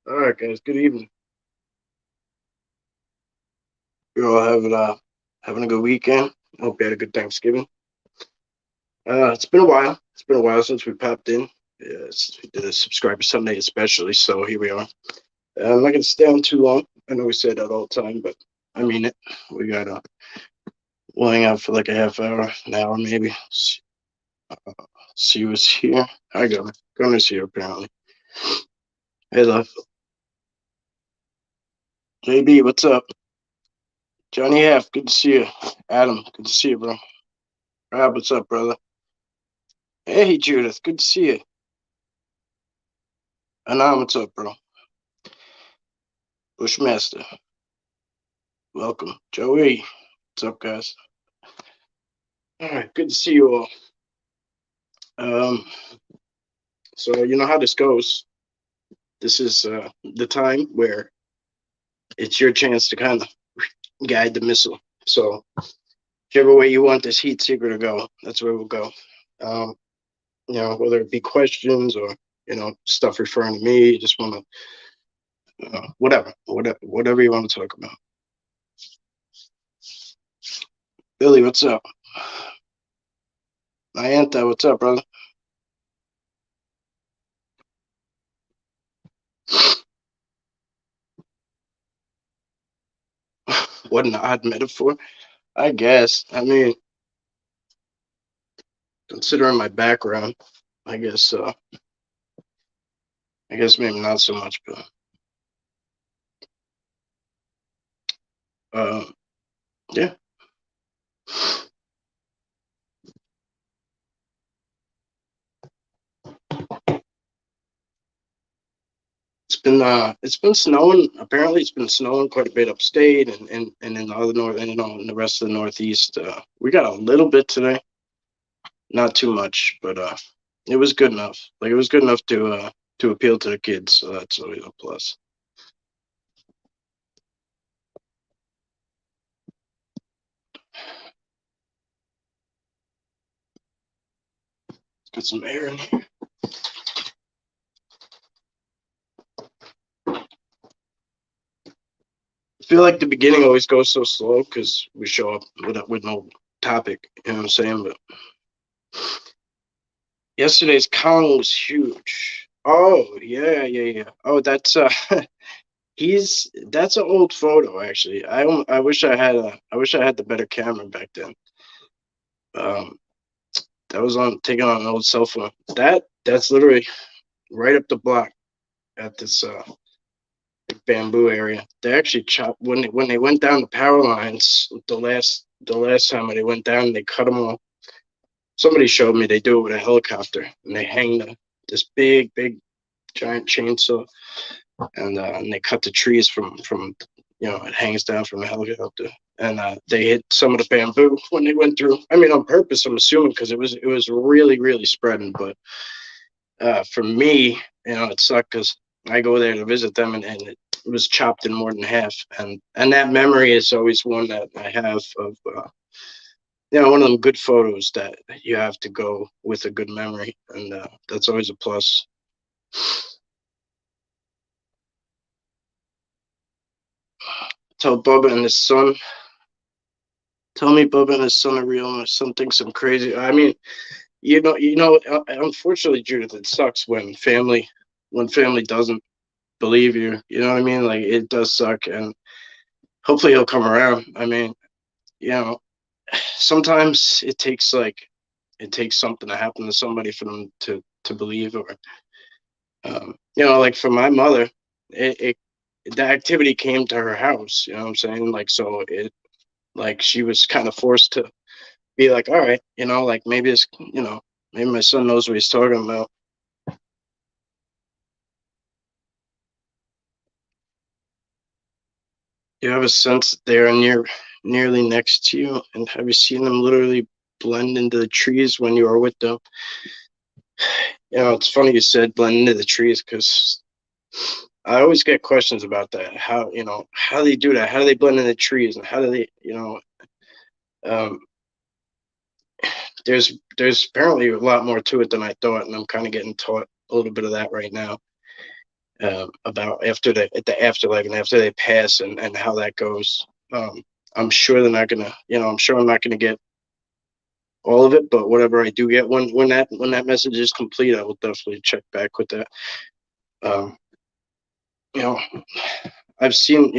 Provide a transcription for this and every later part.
All right, guys. Good evening. You're all having a good weekend. Hope you had a good Thanksgiving. It's been a while. It's been a while since we popped in. Yeah, since we did a subscriber Sunday, especially. So here we are. I'm not gonna stay on too long. I know we say that all the time, but I mean it. We got we'll hang out for like a half hour, an hour maybe. See what's here. I got Gunner's here apparently. Hey, love. JB, what's up? Johnny Half, good to see you. Adam, good to see you, bro. Rob, what's up, brother? Hey, Judith, good to see you. Anand, what's up, bro? Bushmaster, welcome. Joey, what's up, guys? All right, good to see you all. Um, so you know how this goes. This is the time where it's your chance to kind of guide the missile. So whichever way you want this heat seeker to go, that's where we'll go. Um, whether it be questions or stuff referring to me, you just want to whatever you want to talk about. Billy, what's up? Nianta, what's up, brother? What an odd metaphor. I guess. I mean, considering my background, I guess. I guess maybe not so much, but uh, yeah. It's been snowing. Apparently, it's been snowing quite a bit upstate and in the other north and in the rest of the Northeast. We got a little bit today, not too much, but it was good enough. Like it was good enough to appeal to the kids, so that's always a plus. Get some air in here. I feel like the beginning always goes so slow because we show up with no topic. You know what I'm saying? But yesterday's Kong was huge. Oh yeah. Oh, that's he's that's an old photo actually. I wish I wish I had the better camera back then. Um, that was on taken on an old cell phone. That's literally right up the block at this bamboo area. They actually chopped when they went down the power lines the last time when they went down. They cut them all. Somebody showed me they do it with a helicopter and they hang this big giant chainsaw and they cut the trees from it hangs down from the helicopter and they hit some of the bamboo when they went through. I mean, on purpose, I'm assuming, because it was really spreading. But for me, it sucked because I go there to visit them and it was chopped in more than half. And that memory is always one that I have of one of them good photos that you have to go with a good memory, and that's always a plus. Tell Bubba and his son. Tell me Bubba and his son are real, and his son thinks I'm crazy. I mean, unfortunately, Judith, it sucks when family doesn't believe you. You know what I mean? Like it does suck, and hopefully he'll come around. I mean, you know, sometimes it takes something to happen to somebody for them to believe, or like for my mother, it the activity came to her house. You know what I'm saying? Like so it like she was kind of forced to be like, all right, like maybe maybe my son knows what he's talking about. You have a sense that they're nearly next to you, and have you seen them literally blend into the trees when you are with them? It's funny you said blend into the trees because I always get questions about that. How do they do that? How do they blend in the trees? And how do they, um, there's apparently a lot more to it than I thought, and I'm kind of getting taught a little bit of that right now. about after the afterlife and after they pass and how that goes. I'm sure they're not gonna, I'm sure I'm not gonna get all of it, but whatever I do get when that message is complete, I will definitely check back with that. Um, you know, I've seen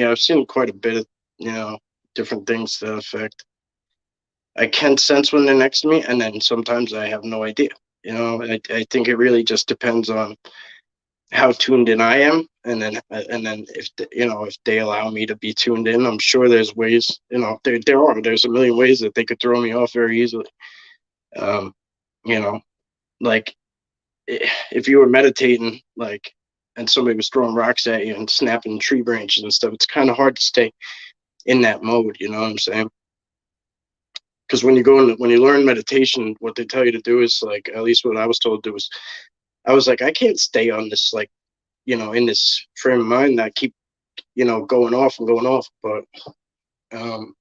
quite a bit of different things that affect. I can sense when they're next to me, and then sometimes I have no idea. I think it really just depends on how tuned in I am, and then if they allow me to be tuned in, I'm sure there's ways. There's a million ways that they could throw me off very easily. Um, you know, like if you were meditating, like, and somebody was throwing rocks at you and snapping tree branches and stuff, it's kind of hard to stay in that mode. You know what I'm saying? Because when you learn meditation, what they tell you to do is, like, at least what I was told to do was, I was like, I can't stay on this, like, in this frame of mind that I keep going off and going off. But um,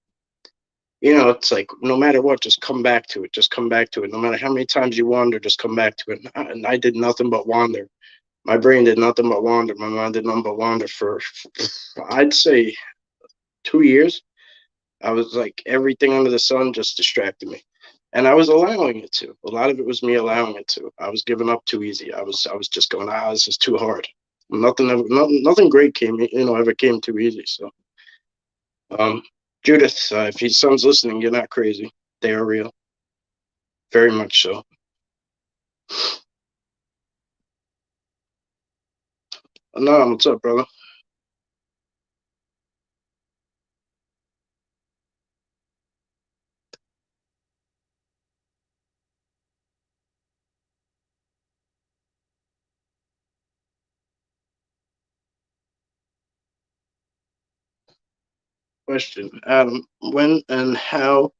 it's like, no matter what, just come back to it. Just come back to it. No matter how many times you wander, just come back to it. And I did nothing but wander. My brain did nothing but wander. My mind did nothing but wander for, I'd say, 2 years. I was like, everything under the sun just distracted me, and I was allowing it to. A lot of it was me allowing it to. I was giving up too easy. I was just going, this is too hard. Nothing great ever came too easy. So, um, Judith, if your son's listening, you're not crazy. They are real, very much so. No, what's up, brother? Question, Adam. When and how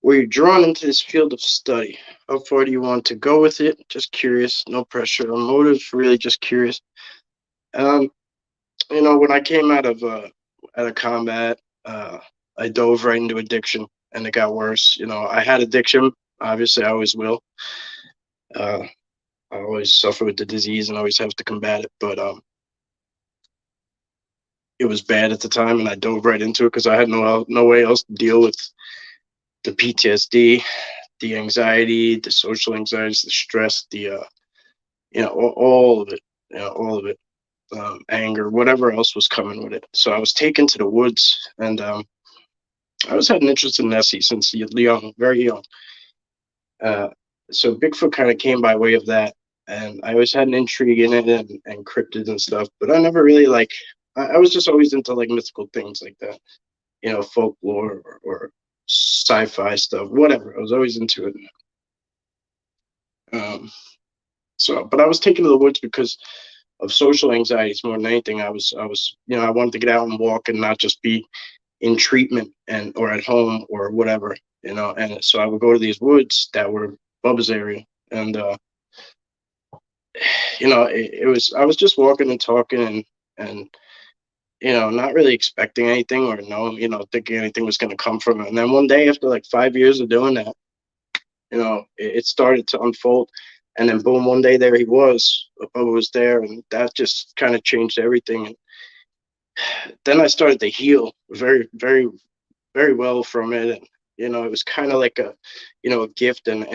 were you drawn into this field of study? How far do you want to go with it? Just curious, no pressure on motives, really just curious. Um, when I came out of combat, uh, I dove right into addiction, and it got worse. I had addiction. Obviously, I always will. Uh, I always suffer with the disease and always have to combat it. But it was bad at the time, and I dove right into it because I had no way else to deal with the PTSD, the anxiety, the social anxieties, the stress, the all of it, all of it, anger, whatever else was coming with it. So I was taken to the woods, and I was had an interest in Nessie since young, very young. Uh, so Bigfoot kind of came by way of that, and I always had an intrigue in it and cryptids and stuff. But I never really like. I was just always into like mythical things like that, folklore or sci-fi stuff, whatever. I was always into it. Um, but I was taken to the woods because of social anxieties more than anything. I wanted to get out and walk and not just be in treatment and or at home or whatever. And so I would go to these woods that were Bubba's area, and it was I was just walking and talking and not really expecting anything or thinking anything was going to come from it. And then one day, after like 5 years of doing that, it started to unfold. And then boom, one day there he was. Bubba was there, and that just kind of changed everything. And then I started to heal very, very, very well from it. And it was kind of like a gift and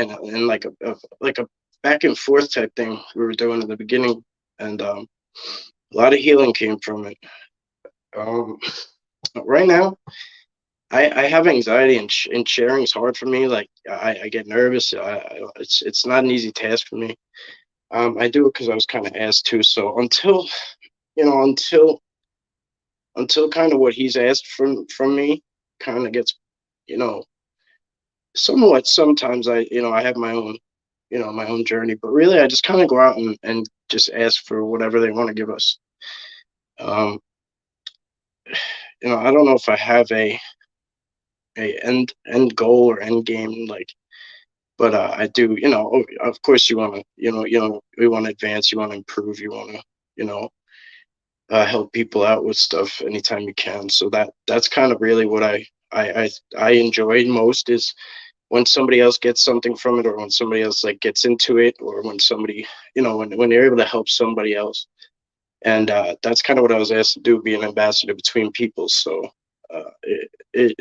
like a back and forth type thing we were doing in the beginning, and a lot of healing came from it. Um, right now, I have anxiety, and sharing is hard for me. Like I get nervous. It's not an easy task for me. I do it because I was kind of asked to. So you know until until kind of what he's asked from me kind of gets you know somewhat. Sometimes I have my own journey, but really I just kind of go out and just ask for whatever they want to give us. Um, I don't know if I have a end goal or end game, like, but I do. Of course, you want to, we want to advance, you want to improve, you want to, you know, help people out with stuff anytime you can. So that's kind of really what I enjoy most, is when somebody else gets something from it, or when somebody else like gets into it, or when somebody, when you're able to help somebody else. and that's kind of what I was asked to do, be an ambassador between people. So it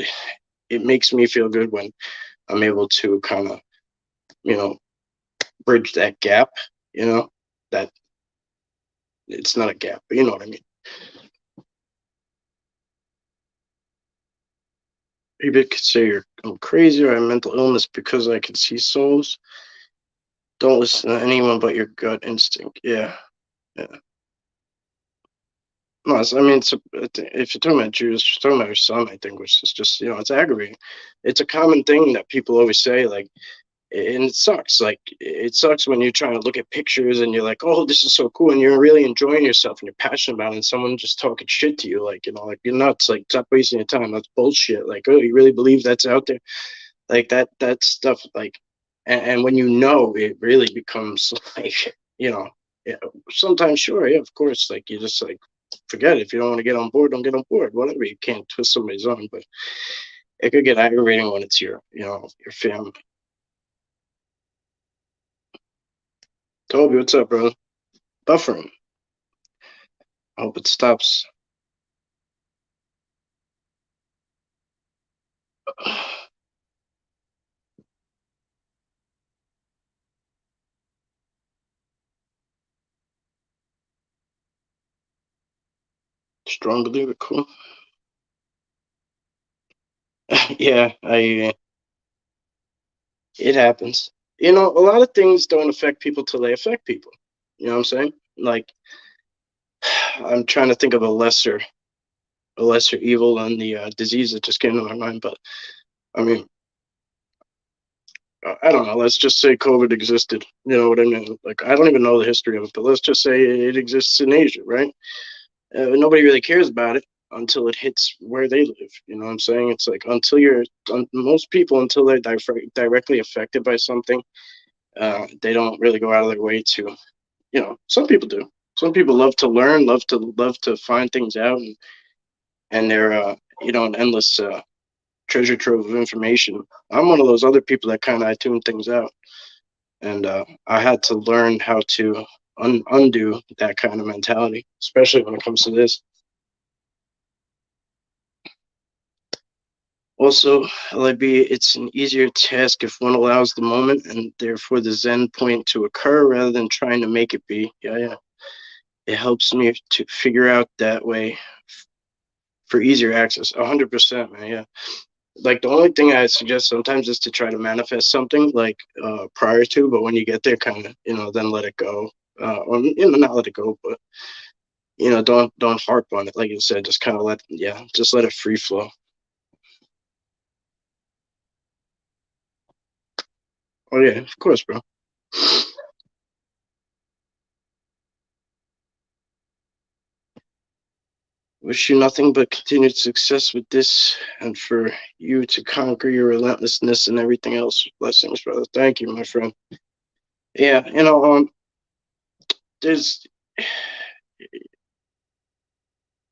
it makes me feel good when I'm able to kind of, you know, bridge that gap. You know, that it's not a gap, but you know what I mean. People could say I'm crazy or I have mental illness because I can see souls. Don't listen to anyone but your gut instinct. Yeah, yeah. No, I mean, if you're talking about Jews, you're talking about your son, I think, which is just, it's aggravating. It's a common thing that people always say, like, and it sucks. Like, it sucks when you're trying to look at pictures and you're like, oh, this is so cool, and you're really enjoying yourself and you're passionate about it, and someone just talking shit to you, like, like, you're nuts. Like, stop wasting your time. That's bullshit. Like, oh, you really believe that's out there? Like, that stuff, like, and when it really becomes like, yeah, sometimes, sure, yeah, of course, like, you just, like, forget it. If you don't want to get on board, don't get on board. Whatever. You can't twist somebody's arm, but it could get aggravating when it's your family. Toby, what's up, bro? Buffering. I hope it stops. Strong believer, cool. Yeah, it happens. A lot of things don't affect people till they affect people. You know what I'm saying? Like, I'm trying to think of a lesser evil than the disease that just came to my mind. But I mean, I don't know. Let's just say COVID existed. You know what I mean? Like, I don't even know the history of it, but let's just say it exists in Asia, right? Nobody really cares about it until it hits where they live. You know what I'm saying? It's like most people, until they're directly affected by something, they don't really go out of their way to. Some people do. Some people love to learn, love to find things out, and they're an endless treasure trove of information. I'm one of those other people that kind of I tune things out, and I had to learn how to undo that kind of mentality, especially when it comes to this. Also, LIB, it's an easier task if one allows the moment and therefore the Zen point to occur rather than trying to make it be. Yeah, yeah. It helps me to figure out that way for easier access. 100%, man. Yeah. Like, the only thing I suggest sometimes is to try to manifest something like prior to, but when you get there, kind of, then let it go. Or, not let it go, but don't harp on it. Like you said, just kind of just let it free flow. Oh yeah, of course, bro. Wish you nothing but continued success with this, and for you to conquer your relentlessness and everything else. Blessings, brother. Thank you, my friend. Yeah, there's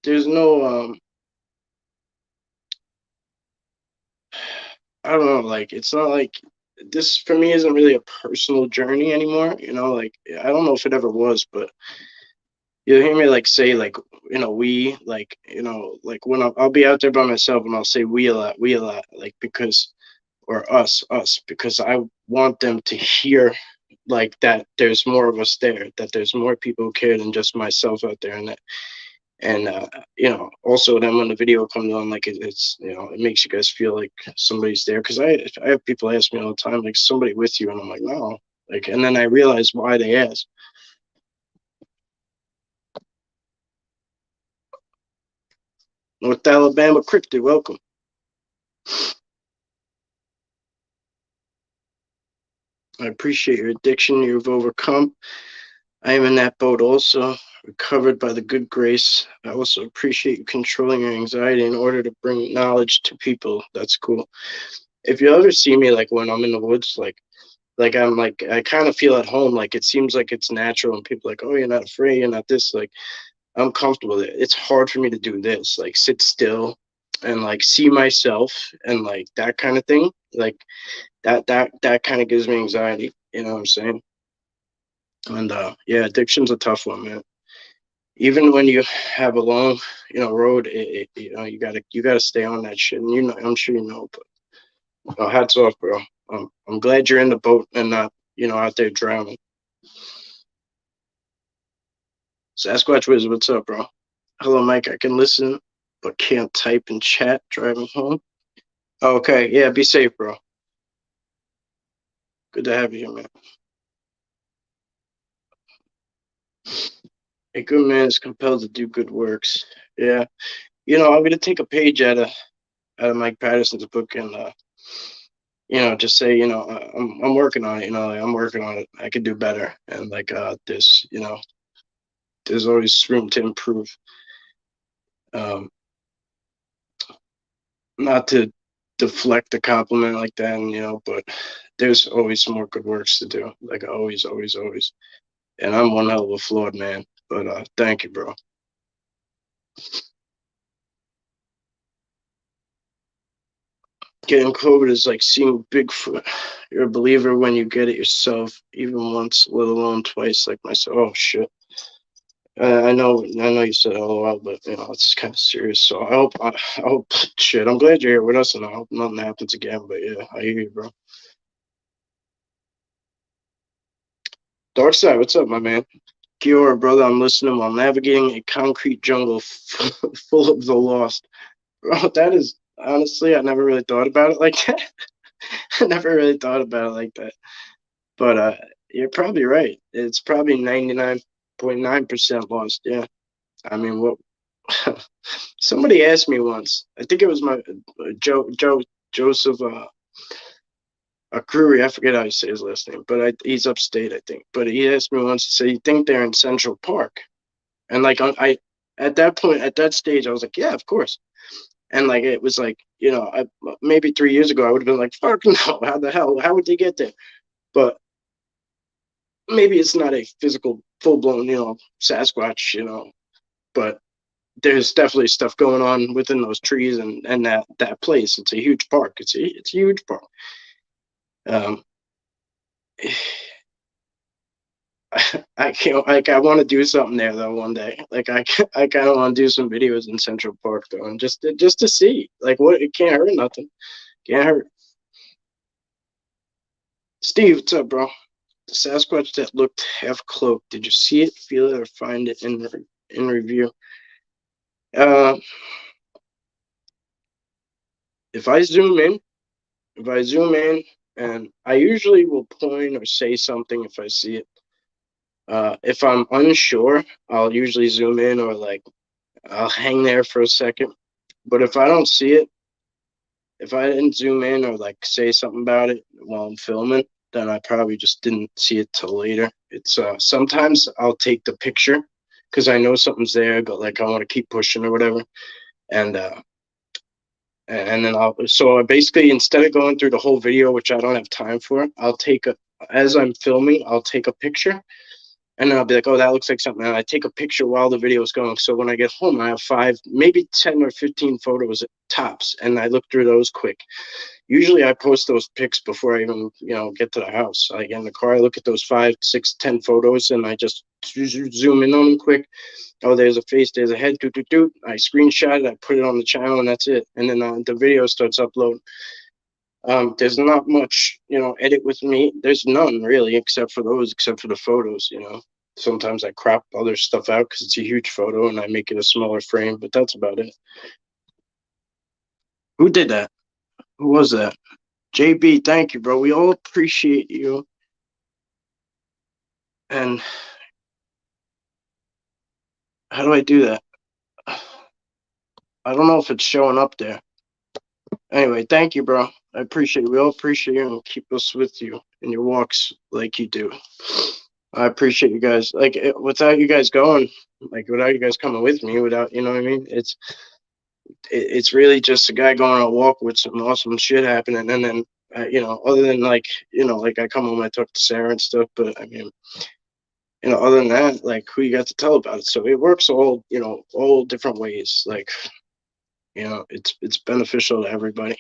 there's no I don't know, like, it's not like this for me isn't really a personal journey anymore. Like, I don't know if it ever was, but you hear me, like, say, like, we, like, like, when I'll be out there by myself and I'll say we a lot, like, because, or us, because I want them to hear, like, that there's more of us there, that there's more people who care than just myself out there, and also then when the video comes on, like, it's it makes you guys feel like somebody's there, because I have people ask me all the time, like, somebody with you, and I'm like, no, like, and then I realize why they ask. North Alabama Cryptid, welcome. I appreciate your addiction you've overcome. I am in that boat also, recovered by the good grace. I also appreciate you controlling your anxiety in order to bring knowledge to people. That's cool. If you ever see me, like, when I'm in the woods, like I'm like, I kind of feel at home. Like, it seems like it's natural, and people are like, oh, you're not afraid, you're not this. Like, I'm comfortable there. It's hard for me to do this, like, sit still and, like, see myself and, like, that kind of thing. Like, that kind of gives me anxiety. You know what I'm saying? And yeah, addiction's a tough one, man. even when you have a long, road, you gotta stay on that shit. And I'm sure you know, but hats off, bro. I'm glad you're in the boat and not, out there drowning. Sasquatch Wiz, what's up, bro? Hello, Mike. I can listen, but can't type and chat driving home. Okay, yeah, be safe, bro. Good to have you here, man. A good man is compelled to do good works. Yeah, I'm gonna take a page out of Mike Patterson's book and just say, I'm working on it. Like, I'm working on it. I could do better, and like there's always room to improve. Um, Not to deflect the compliment like that, and but there's always some more good works to do. Like always, always, always. And I'm one hell of a flawed man. But thank you, bro. Getting COVID is like seeing Bigfoot. You're a believer when you get it yourself, even once, let alone twice, like myself. Oh shit. I know you said LOL, but it's kind of serious. So I hope, shit. I'm glad you're here with us, and I hope nothing happens again. But yeah, I hear you, bro. Dark side, what's up, my man? Kiora, brother, I'm listening while navigating a concrete jungle full of the lost. Bro, that is honestly, I never really thought about it like that. I never really thought about it like that. But you're probably right. It's probably 99.9% lost. Yeah. I mean, what? Somebody asked me once. I think it was my Joseph Akuri. I forget how you say his last name, but he's upstate, I think. But he asked me once. He said, "You think they're in Central Park?" And like I at that point, at that stage, I was like, "Yeah, of course." And like it was like maybe 3 years ago, I would have been like, "Fuck no! How the hell? How would they get there?" But maybe it's not a physical, full blown, Sasquatch, but there's definitely stuff going on within those trees and that place. It's a huge park. It's a huge park. Um, I can't like I want to do something there though one day. Like I kind of want to do some videos in Central Park though, and just to see like what it can't hurt nothing. Can't hurt. Steve, what's up, bro? The Sasquatch that looked half cloaked. Did you see it, feel it, or find it in review? Uh, if I zoom in, if I zoom in, and I usually will point or say something if I see it. If I'm unsure, I'll usually zoom in or like I'll hang there for a second. But if I don't see it, if I didn't zoom in or like say something about it while I'm filming, then I probably just didn't see it till later. It's sometimes I'll take the picture because I know something's there, but like I want to keep pushing or whatever. And and then I basically instead of going through the whole video, which I don't have time for, as I'm filming, I'll take a picture and then I'll be like, oh, that looks like something. And I take a picture while the video is going. So when I get home, I have 5, maybe 10 or 15 photos at tops, and I look through those quick. Usually I post those pics before I even, get to the house. I get in the car, I look at those 5, 6, 10 photos, and I just zoom in on them quick. Oh, there's a face, there's a head, doot, doot, doot. I screenshot it, I put it on the channel, and that's it. And then the video starts uploading. There's not much, edit with me. There's none really, except for the photos, Sometimes I crop other stuff out because it's a huge photo and I make it a smaller frame, but that's about it. Who did that? Who was that? JB, thank you, bro. We all appreciate you. And how do I do that? I don't know if it's showing up there. Anyway, thank you, bro. I appreciate it. We all appreciate you and keep us with you in your walks like you do. I appreciate you guys. Like without you guys going, like without you guys coming with me, without what I mean, it's really just a guy going on a walk with some awesome shit happening, and then other than like like I come home, I talk to Sarah and stuff, but I mean, other than that, like who you got to tell about it? So it works all different ways. Like it's beneficial to everybody.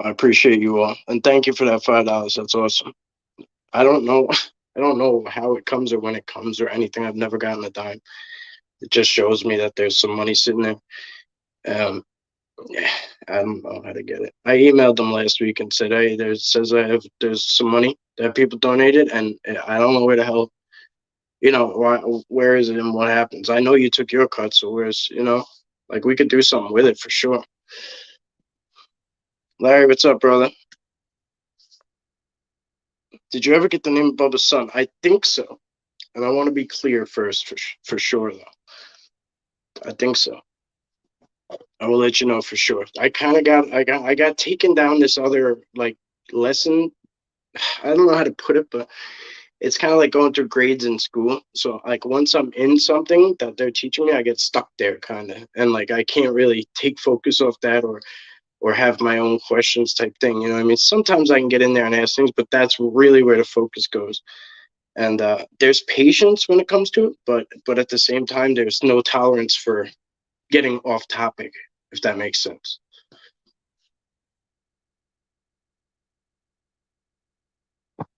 I appreciate you all, and thank you for that $5. That's awesome. I don't know. I don't know how it comes or when it comes or anything. I've never gotten a dime. It just shows me that there's some money sitting there. Um, yeah, I don't know how to get it. I emailed them last week and said, "Hey, there's some money that people donated, and I don't know where the hell, where is it and what happens? I know you took your cut, so like we could do something with it for sure." Larry, what's up, brother? Did you ever get the name of Bubba's son? I think so, and I want to be clear first for sure though. I think so. I will let you know for sure. I got taken down this other like lesson. I don't know how to put it, but it's kind of like going through grades in school. So like once I'm in something that they're teaching me, I get stuck there kind of, and like I can't really take focus off that or have my own questions type thing. You know what I mean? Sometimes I can get in there and ask things, but that's really where the focus goes. And there's patience when it comes to it, but at the same time, there's no tolerance for getting off topic, if that makes sense.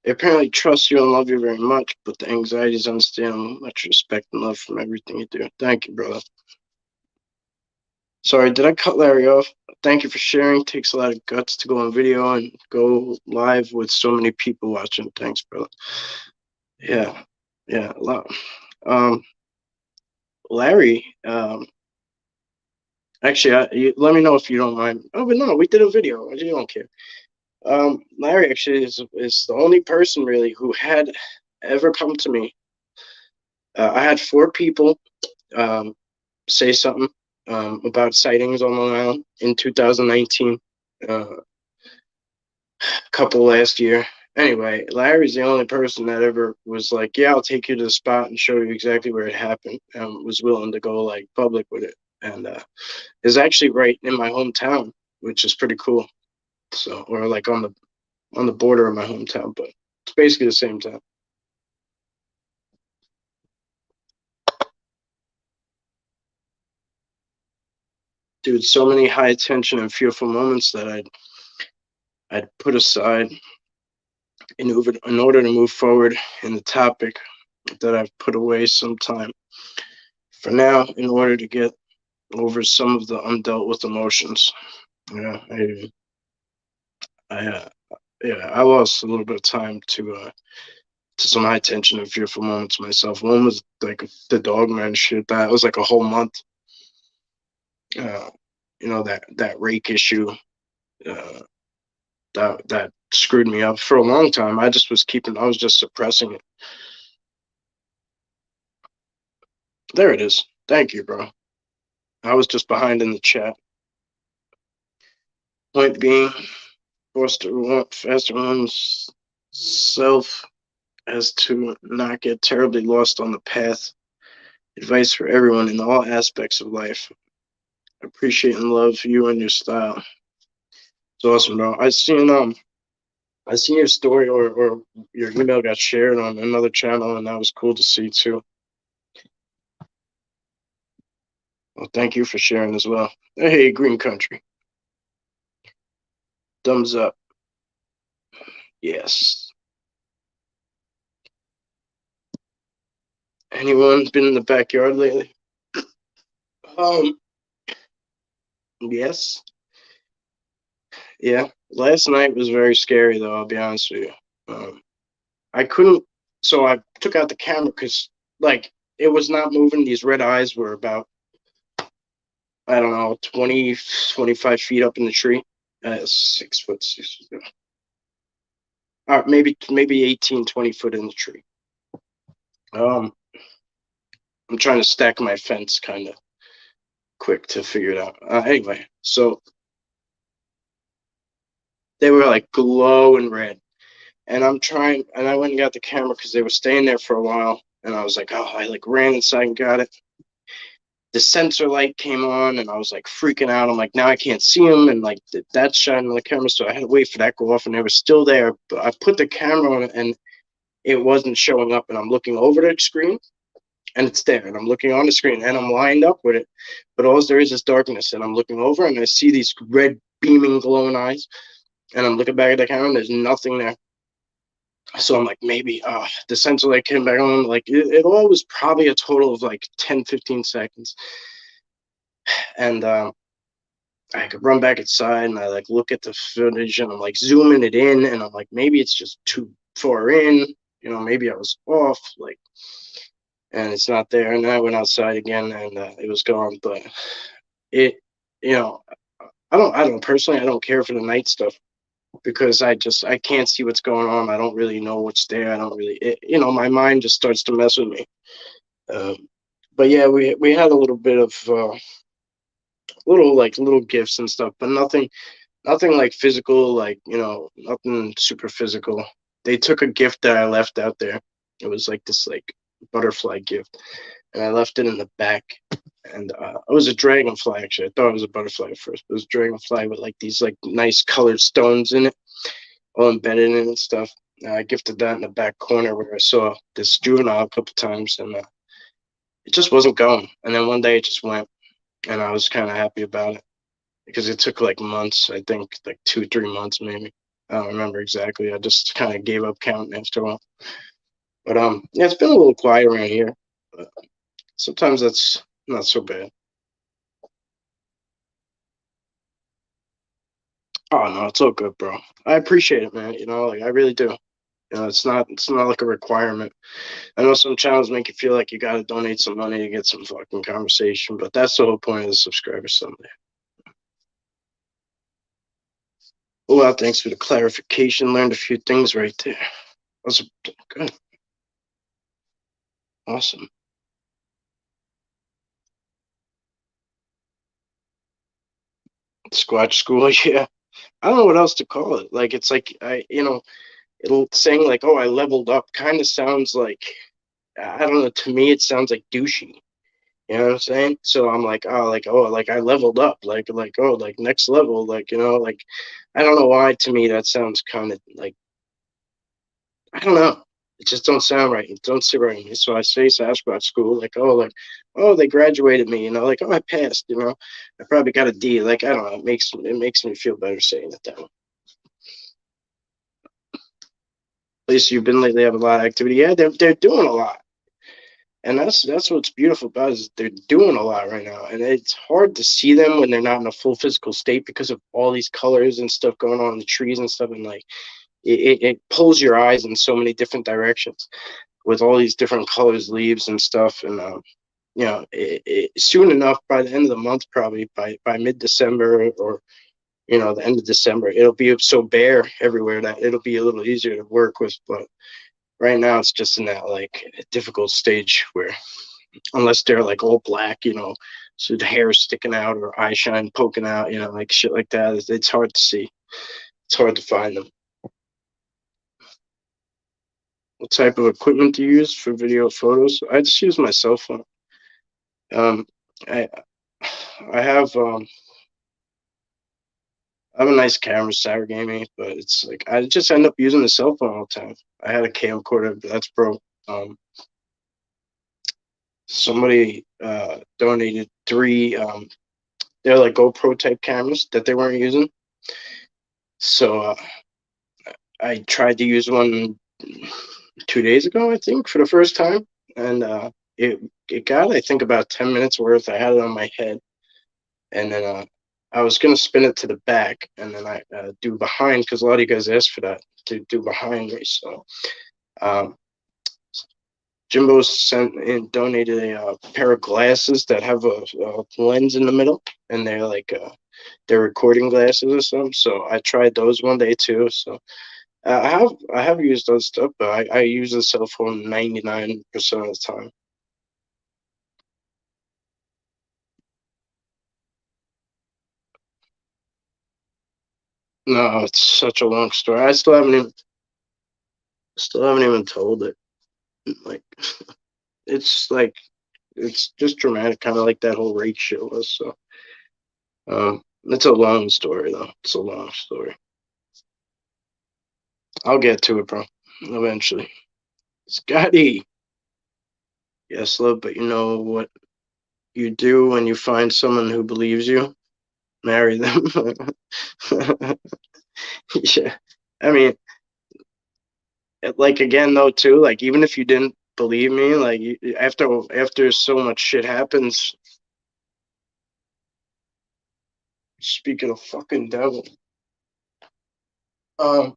They apparently trust you and love you very much, but the anxiety is understandable. Much respect and love from everything you do. Thank you, brother. Sorry, did I cut Larry off? Thank you for sharing. Takes a lot of guts to go on video and go live with so many people watching. Thanks, brother. Yeah, yeah, a lot. Um, Larry, actually, let me know if you don't mind. Oh, but no, we did a video. You don't care. Larry actually is the only person really who had ever come to me. I had four people um, say something about sightings on Long Island in 2019, a couple last year. Anyway, Larry's the only person that ever was like, "Yeah, I'll take you to the spot and show you exactly where it happened," and was willing to go like public with it. And is actually right in my hometown, which is pretty cool. So, or like on the border of my hometown, but it's basically the same town. Dude, so many high tension and fearful moments that I'd put aside in order to move forward in the topic that I've put away some time for now in order to get over some of the undealt with emotions. Yeah, I yeah, I lost a little bit of time to some high tension and fearful moments myself. One was like the dog man shit. That was like a whole month. Uh, that rake issue. Uh, that screwed me up for a long time. I was just suppressing it. There it is. Thank you, bro. I was just behind in the chat. Point being, faster one's self as to not get terribly lost on the path. Advice for everyone in all aspects of life. Appreciate and love you and your style. It's awesome, bro. I seen your story or your email got shared on another channel, and that was cool to see too. Well, thank you for sharing as well. Hey, Green Country. Thumbs up. Yes. Anyone been in the backyard lately? Um, yes. Yeah. Last night was very scary though, I'll be honest with you. I couldn't so I took out the camera because like it was not moving. These red eyes were about, I don't know, 20, 25 feet up in the tree. 6 foot, maybe 18, 20 foot in the tree. Um, I'm trying to stack my fence kind of quick to figure it out. Anyway, so they were like glowing red, and I went and got the camera because they were staying there for a while, and I was like, oh, I like ran inside and got it. The sensor light came on, and I was like freaking out. I'm like, now I can't see them, and like that's shining on the camera, so I had to wait for that to go off, and they were still there. But I put the camera on, and it wasn't showing up, and I'm looking over the screen, and it's there, and I'm looking on the screen, and I'm lined up with it, but all there is darkness, and I'm looking over, and I see these red beaming glowing eyes, and I'm looking back at the camera, and there's nothing there. So I'm like, maybe the sensor light came back on. Like it all was probably a total of like 10, 15 seconds. And I could run back inside and I like look at the footage and I'm like zooming it in and I'm like, maybe it's just too far in, maybe I was off, like, and it's not there. And then I went outside again and it was gone. But it, you know, I don't personally, I don't care for the night stuff because I can't see what's going on. I don't really know what's there. I don't really, my mind just starts to mess with me. Um, but yeah, we had a little bit of little gifts and stuff, but nothing like physical, like nothing super physical. They took a gift that I left out there. It was like this like butterfly gift, and I left it in the back. And it was a dragonfly actually. I thought it was a butterfly at first, but it was a dragonfly with like these like nice colored stones in it, all embedded in it and stuff. I gifted that in the back corner where I saw this juvenile a couple times, and it just wasn't going. And then one day it just went, and I was kind of happy about it because it took like months. I think like 2, 3 months maybe. I don't remember exactly. I just kind of gave up counting after a while. But yeah, it's been a little quiet around here. But sometimes that's not so bad. Oh no, it's all good, bro. I appreciate it, man. Like I really do. It's not like a requirement. I know some channels make you feel like you got to donate some money to get some fucking conversation, but that's the whole point of the subscriber Sunday. Well, thanks for the clarification. Learned a few things right there. That's good. Awesome. Squatch school, yeah. I don't know what else to call it. Like it's like it'll saying like, "Oh, I leveled up." Kind of sounds like I don't know. To me, it sounds like douchey. You know what I'm saying? So I'm like I leveled up, like oh, like next level, like like I don't know why. To me, that sounds kind of like I don't know. It just don't sound right. It don't sit right with me. So I say Sasquatch school, like, oh, they graduated me, like, oh, I passed, I probably got a D. Like, I don't know. It makes me feel better saying it that way. At least you've been lately have a lot of activity. Yeah, they're doing a lot. And that's what's beautiful about it is they're doing a lot right now. And it's hard to see them when they're not in a full physical state because of all these colors and stuff going on in the trees and stuff. And like it pulls your eyes in so many different directions with all these different colors, leaves and stuff. And soon enough, by the end of the month, probably by mid-December or the end of December, it'll be so bare everywhere that it'll be a little easier to work with. But right now, it's just in that like difficult stage where unless they're like all black, so the hair sticking out or eye shine poking out, like shit like that, it's hard to see. It's hard to find them. What type of equipment do you use for video photos? I just use my cell phone. Um, I I have I have a nice camera, Sour Gaming, but it's like I just end up using the cell phone all the time. I had a camcorder, but that's broke. Somebody donated three. They're like GoPro type cameras that they weren't using. So I tried to use one 2 days ago, I think, for the first time, and it got I think about 10 minutes worth. I had it on my head, and then I was gonna spin it to the back, and then I do behind because a lot of you guys asked for that to do behind me. So um, Jimbo sent and donated a pair of glasses that have a lens in the middle, and they're recording glasses or something. So I tried those one day too. So I have used those stuff, but I use the cell phone 99% of the time. No, it's such a long story. I still haven't even told it. Like it's just dramatic, kind of like that whole rake shit was. So it's a long story though. It's a long story. I'll get to it, bro. Eventually. Scotty. Yes, love, but you know what you do when you find someone who believes you? Marry them. Yeah. I mean, like again though too, like even if you didn't believe me, like after so much shit happens. Speaking of fucking devil, um,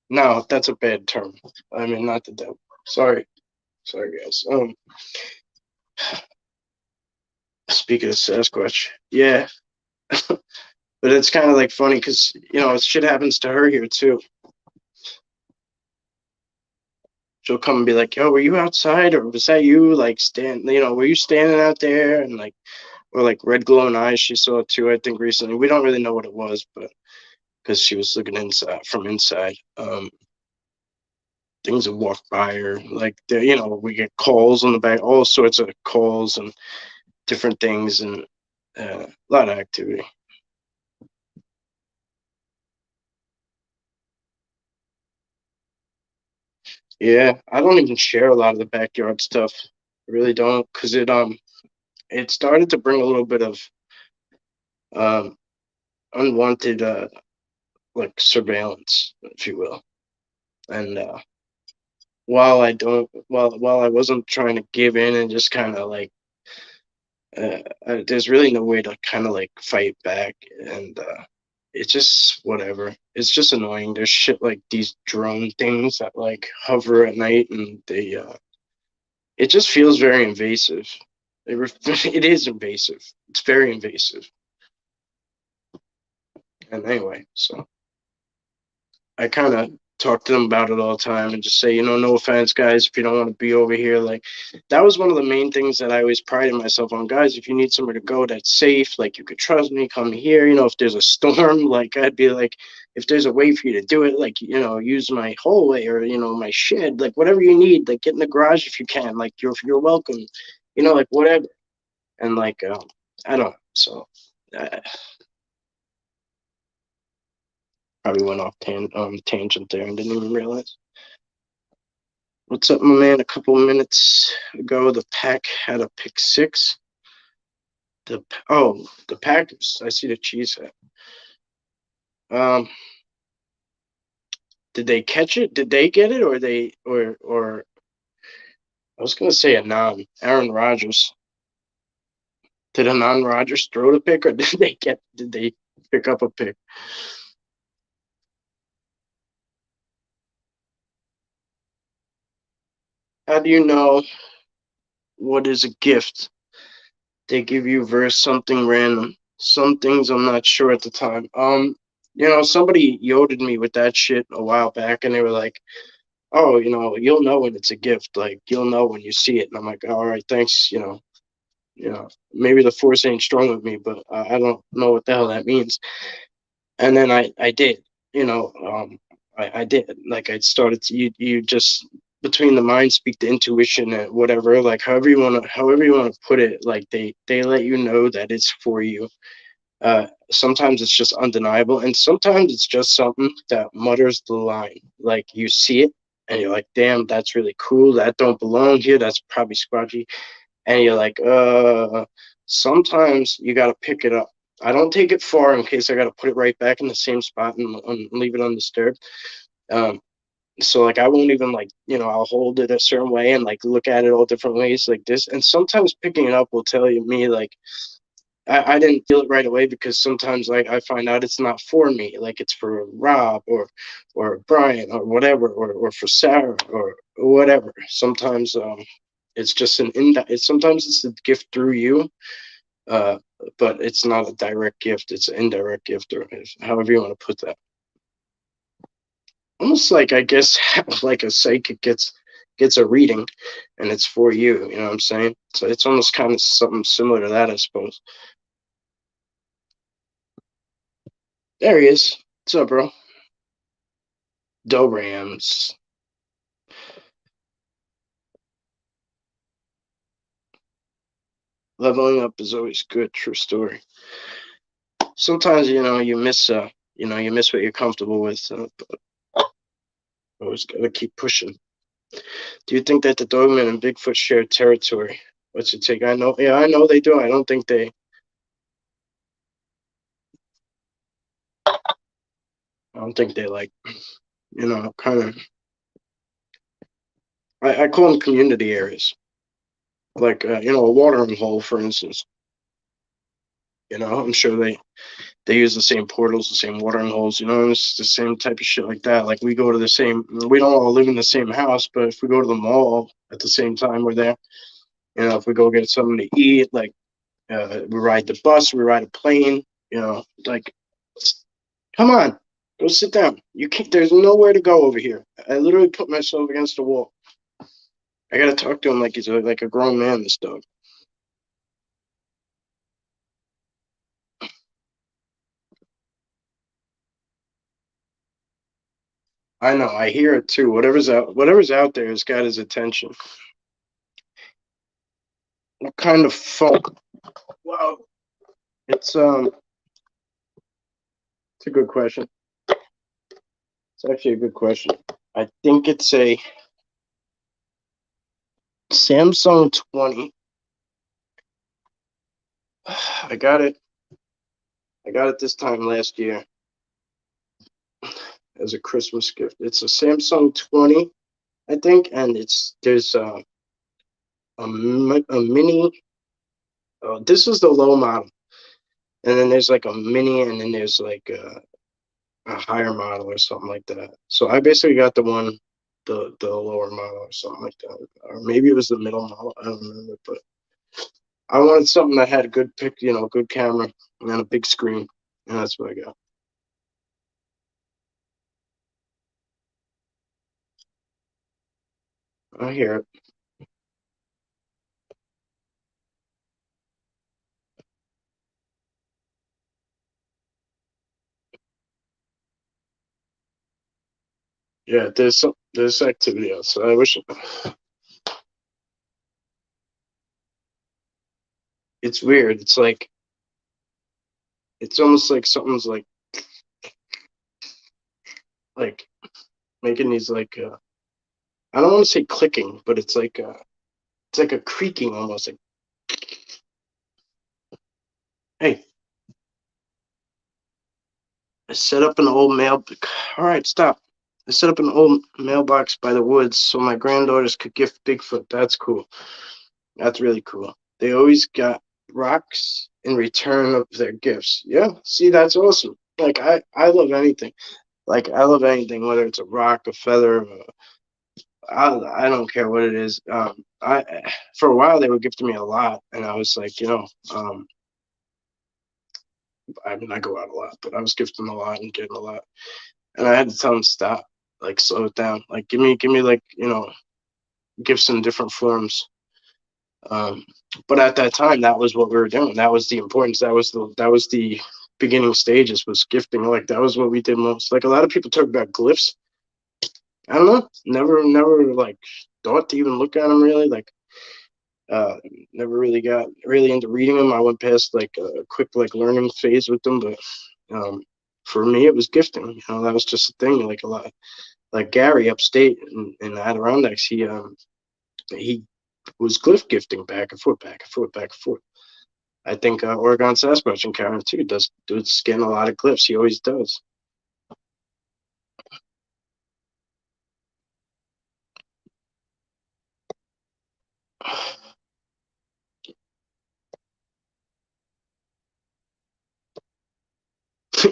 no, that's a bad term. I mean, not the devil. Sorry, sorry guys. Speaking of Sasquatch, yeah, but it's kind of like funny because shit happens to her here too. She'll come and be like, "Yo, were you outside, or was that you? Like, were you standing out there?" And like, or like red glowing eyes. She saw too, I think recently. We don't really know what it was, but because she was looking inside from inside. Things have walked by her. Like, we get calls on the back, all sorts of calls and different things, and a lot of activity. Yeah, I don't even share a lot of the backyard stuff. I really don't, because it started to bring a little bit of um unwanted like surveillance, if you will. And while I wasn't trying to give in and just kind of like there's really no way to kind of like fight back, and it's just whatever. It's just annoying. There's shit like these drone things that like hover at night, and it just feels very invasive. It is invasive. It's very invasive. And anyway, so I kind of talk to them about it all the time and just say, no offense, guys, if you don't want to be over here. Like, that was one of the main things that I always prided myself on. Guys, if you need somewhere to go that's safe, like, you could trust me, come here. If there's a storm, like, I'd be like, if there's a way for you to do it, like, use my hallway or, my shed, like, whatever you need, like, get in the garage if you can. Like, you're welcome, like, whatever. And, like, I don't know. So, I probably went off tangent there and didn't even realize. What's up, my man? A couple minutes ago, the Pack had a pick six. The Packers. I see the cheese hat. Um, did they catch it? Did they get it, or they or I was gonna say a non Aaron Rodgers. Did a non Rodgers throw the pick, or Did they pick up a pick? How do you know what is a gift they give you versus something random? Some things I'm not sure at the time. Somebody yoded me with that shit a while back, and they were like, "Oh, you'll know when it's a gift. Like, you'll know when you see it." And I'm like, "All right, thanks." Maybe the force ain't strong with me, but I don't know what the hell that means. And then I did. I did. Like, I started to you just between the mind speak, the intuition, and whatever. Like, however you want to put it. Like, they let you know that it's for you. Sometimes it's just undeniable, and sometimes it's just something that mutters the line. Like, you see it, and you're like, "Damn, that's really cool. That don't belong here. That's probably squatchy." And you're like, sometimes you got to pick it up. I don't take it far in case I got to put it right back in the same spot and leave it undisturbed. Um, so like I won't even like I'll hold it a certain way and like look at it all different ways like this. And sometimes picking it up will tell you me like I didn't feel it right away because sometimes like I find out it's not for me, like it's for Rob or Brian or whatever, or for Sarah or whatever. Sometimes it's just it's sometimes it's a gift through you, uh, but it's not a direct gift. It's an indirect gift, or however you want to put that. Almost like I guess like a psychic gets a reading, and it's for you. You know what I'm saying? So it's almost kind of something similar to that, I suppose. There he is. What's up, bro? Rams. Leveling up is always good. True story. Sometimes you miss what you're comfortable with. But always gotta keep pushing. Do you think that the Dogman and Bigfoot share territory? What's your take? I know, yeah, I know they do. I don't think they. I don't think they like, kind of. I call them community areas, like a watering hole, for instance. I'm sure they use the same portals, the same watering holes. It's the same type of shit like that. Like we go to the same. We don't all live in the same house, but if we go to the mall at the same time, we're there. If we go get something to eat, like we ride the bus, we ride a plane. Like come on, go sit down. You can't. There's nowhere to go over here. I literally put myself against the wall. I gotta talk to him like he's like a grown man. This dog. I know. I hear it too. Whatever's out there has got his attention. What kind of phone? Wow. It's a good question. It's actually a good question. I think it's a Samsung 20. I got it. I got it this time last year as a Christmas gift. It's a Samsung 20, I think, and there's a mini. This is the low model, and then there's like a mini, and then there's like a higher model or something like that. So I basically got the lower model or something like that, or maybe it was the middle model. I don't remember, but I wanted something that had a good good camera and then a big screen, and that's what I got. I hear it. Yeah, there's activity outside. I wish it's weird. It's almost like something's like making these I don't want to say clicking, but it's like a creaking almost. Like, hey, I set up an old mail. All right, stop. I set up an old mailbox by the woods so my granddaughters could gift Bigfoot. That's cool. That's really cool. They always got rocks in return of their gifts. Yeah, see, that's awesome. Like I love anything. Like I love anything, whether it's a rock, a feather. I don't care what it is. I For a while they were gifting me a lot, and I was like, I mean, I go out a lot, but I was gifting a lot and getting a lot, and I had to tell them stop, like slow it down, like give me like gifts in different forms. Um, but at that time, that was what we were doing. That was the importance. That was the beginning stages was gifting. Like that was what we did most. Like a lot of people talk about glyphs. I don't know. Never like thought to even look at them really. Like uh, never really got really into reading them. I went past like a quick like learning phase with them, but um, for me it was gifting. That was just a thing. Like a lot. Like Gary upstate in the Adirondacks, he was glyph gifting back and forth, back and forth, back and forth. I think Oregon Sasquatch and Karen too does scan a lot of glyphs. He always does.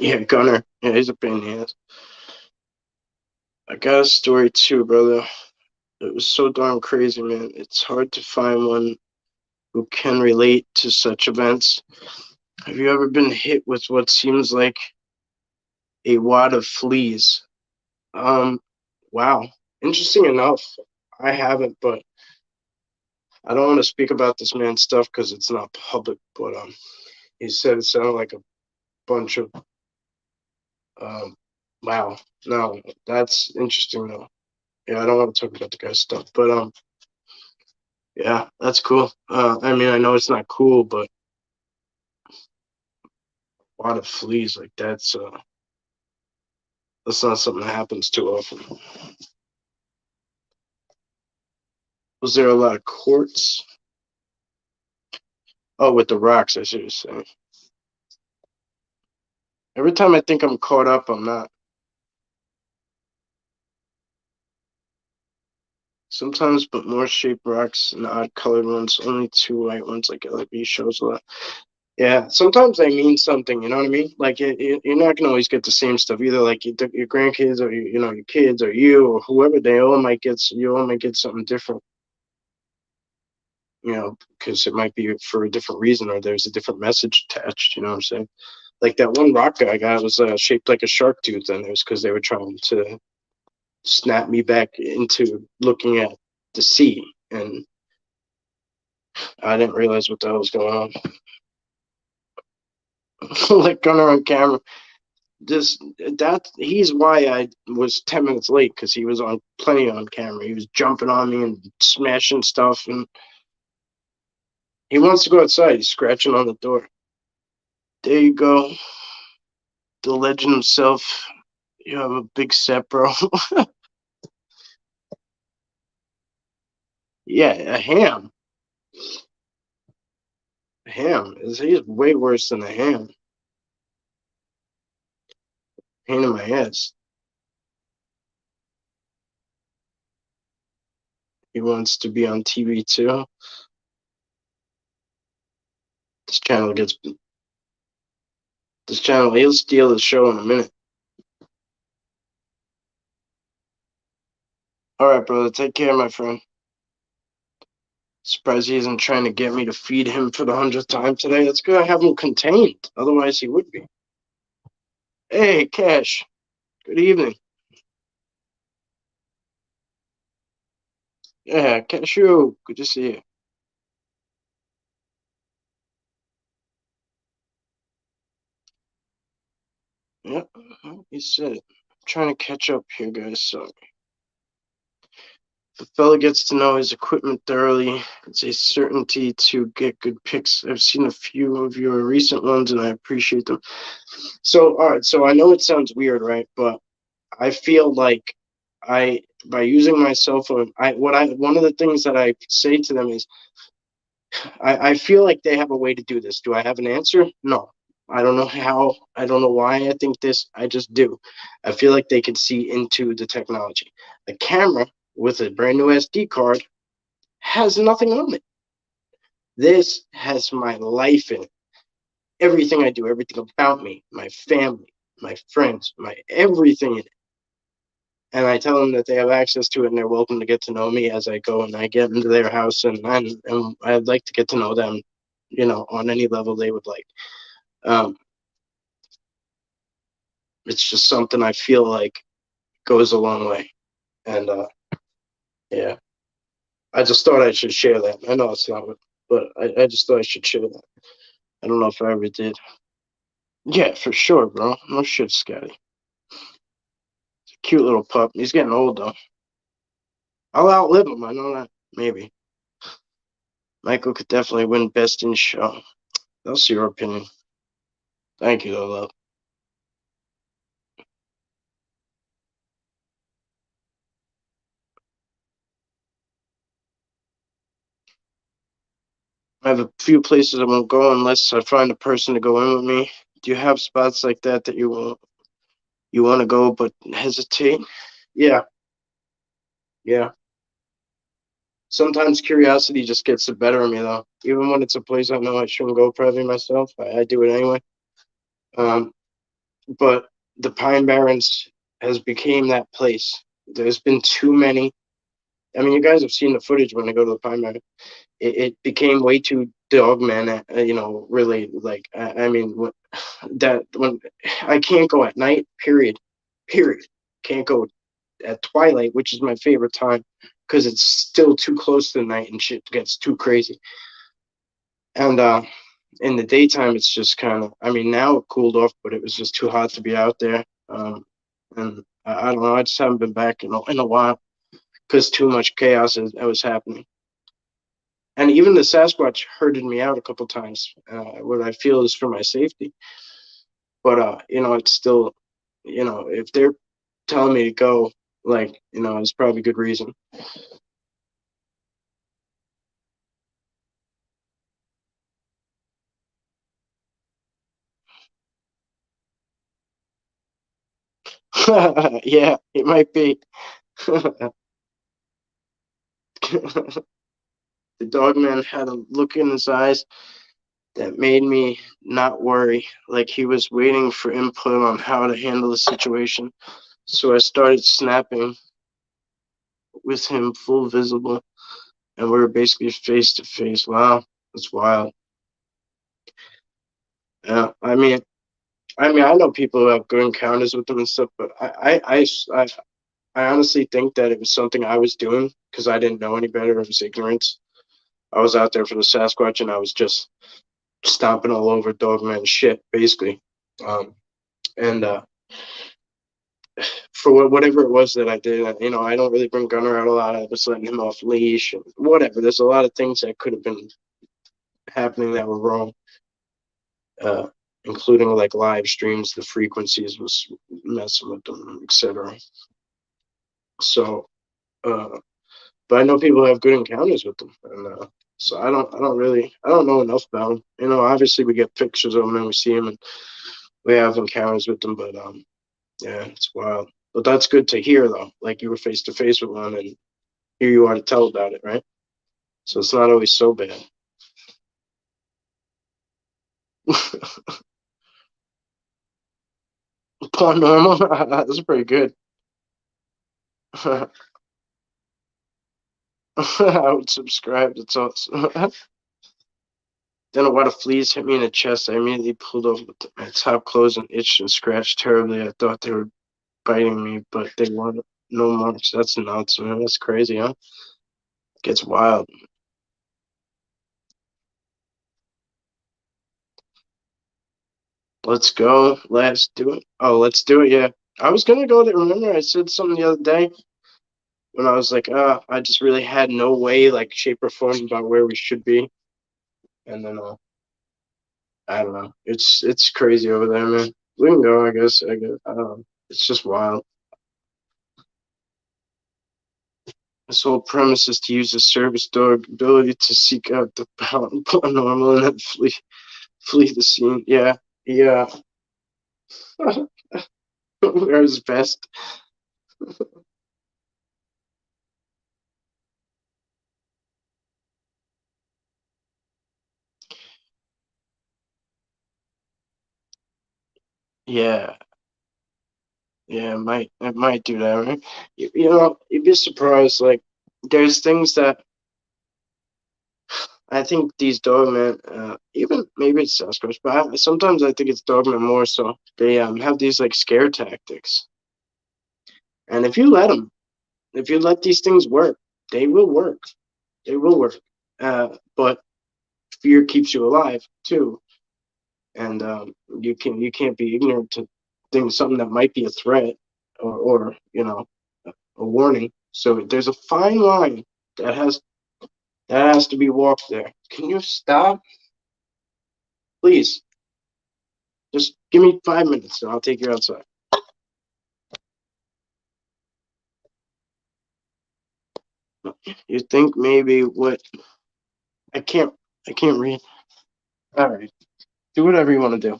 Yeah, Gunner. Yeah, he's a pain in the ass. I got a story too, brother. It was so darn crazy, man. It's hard to find one who can relate to such events. Have you ever been hit with what seems like a wad of fleas? Um, wow. Interesting enough, I haven't, but I don't want to speak about this man's stuff because it's not public. But he said it sounded like a bunch of um. Wow. No, that's interesting though. Yeah, I don't want to talk about the guy's stuff, but yeah, that's cool. I mean, I know it's not cool, but a lot of fleas like that's not something that happens too often. Was there a lot of quartz? Oh, with the rocks, I see what you're saying. Every time I think I'm caught up, I'm not. Sometimes, but more shaped rocks and odd colored ones. Only two white ones, like LB shows a lot. Yeah, sometimes they mean something. You know what I mean? Like you're not gonna always get the same stuff either. Like your grandkids or your kids or you or whoever, they all might get you all might get something different. Because it might be for a different reason or there's a different message attached. You know what I'm saying? Like that one rock I got was shaped like a shark tooth, and it was because they were trying to snap me back into looking at the sea, and I didn't realize what the hell was going on. Like Gunner on camera, just that he's why I was 10 minutes late because he was on plenty on camera. He was jumping on me and smashing stuff, and he wants to go outside. He's scratching on the door. There you go, the legend himself. You have a big set, bro. Yeah, a ham. A ham is he's way worse than a ham. Pain in my ass. He wants to be on TV too. This channel gets this channel. He'll steal the show in a minute. All right, brother. Take care, my friend. Surprised he isn't trying to get me to feed him for the 100th time today. That's good. I have him contained. Otherwise, he would be. Hey, Cash. Good evening. Yeah, Cashew. Good to see you. Yep, he said it. I'm trying to catch up here, guys. So the fella gets to know his equipment thoroughly. It's a certainty to get good picks. I've seen a few of your recent ones, and I appreciate them. So, all right. So I know it sounds weird, right? But I feel like by using my cell phone, one of the things that I say to them is I feel like they have a way to do this. Do I have an answer? No. I don't know how. I don't know why I think this. I just do. I feel like they can see into the technology. The camera with a brand new SD card has nothing on it. This has my life in it. Everything I do, everything about me, my family, my friends, my everything in it. And I tell them that they have access to it and they're welcome to get to know me as I go and I get into their house and I'd like to get to know them, on any level they would like. Um, it's just something I feel like goes a long way. And yeah, I just thought I should share that. I know it's not, but I just thought I should share that. I don't know if I ever did. Yeah, for sure, bro. No shit, Scotty. Cute little pup. He's getting old though. I'll outlive him. I know that. Maybe. Michael could definitely win best in show. That's your opinion. Thank you, though, love. I have a few places I won't go unless I find a person to go in with me. Do you have spots like that that you want to go but hesitate? Yeah, yeah. Sometimes curiosity just gets the better of me, though. Even when it's a place I know I shouldn't go, probably myself, I do it anyway. Um, but the Pine Barrens has became that place. There's been too many. I mean, you guys have seen the footage when I go to the Pine Barrens. It became way too dogman, really. Like, I mean, when I can't go at night, period. Can't go at twilight, which is my favorite time, because it's still too close to the night and shit gets too crazy. And in the daytime, it's just kind of. I mean, now it cooled off, but it was just too hot to be out there. And I don't know. I just haven't been back in a while because too much chaos was happening. And even the Sasquatch herded me out a couple times. What I feel is for my safety. But it's still, if they're telling me to go, like, it's probably good reason. Yeah, it might be. The dog man had a look in his eyes that made me not worry, like he was waiting for input on how to handle the situation. So I started snapping with him full visible, and we were basically face to face. Wow, that's wild. Yeah, I know people who have good encounters with them and stuff, but I honestly think that it was something I was doing because I didn't know any better. It was ignorance. I was out there for the Sasquatch, and I was just stomping all over Dogman shit, basically. Um, and for whatever it was that I did, I don't really bring Gunner out a lot. I was letting him off leash and whatever. There's a lot of things that could have been happening that were wrong, uh, including like live streams. The frequencies was messing with them, etc. So, uh, but I know people have good encounters with them, and so I don't know enough about them. Obviously we get pictures of them and we see them, and we have encounters with them, but yeah, it's wild. But that's good to hear, though. Like you were face to face with one, and here you are to tell about it, right? So it's not always so bad. Pawn normal. That's pretty good. I would subscribe. That's awesome. Then a lot of fleas hit me in the chest. I immediately pulled over with my top closed and itched and scratched terribly. I thought they were biting me, but they weren't. No marks. That's nuts, man. That's crazy, huh? Gets wild. Let's go. Let's do it. Oh, let's do it. Yeah. I was gonna go there. Remember, I said something the other day when I was like, I just really had no way, like shape or form about where we should be. And then I don't know. It's crazy over there, man. We can go, I guess. I don't know. It's just wild. This whole premise is to use the service dog ability to seek out the normal and then flee the scene. Yeah, yeah. Where's best? Yeah, yeah. It might do that, right? You'd be surprised. Like, there's things that I think these dogmen, even maybe it's Sasquatch, but sometimes I think it's dogmen more so. They have these like scare tactics, and if you let these things work, they will work. They will work. But fear keeps you alive too, and you can't be ignorant to things, something that might be a threat or a warning. So there's a fine line that has to be walked there. Can you stop, please? Just give me 5 minutes and I'll take you outside. You think maybe what I can't I can't read. All right. Do whatever you want to do.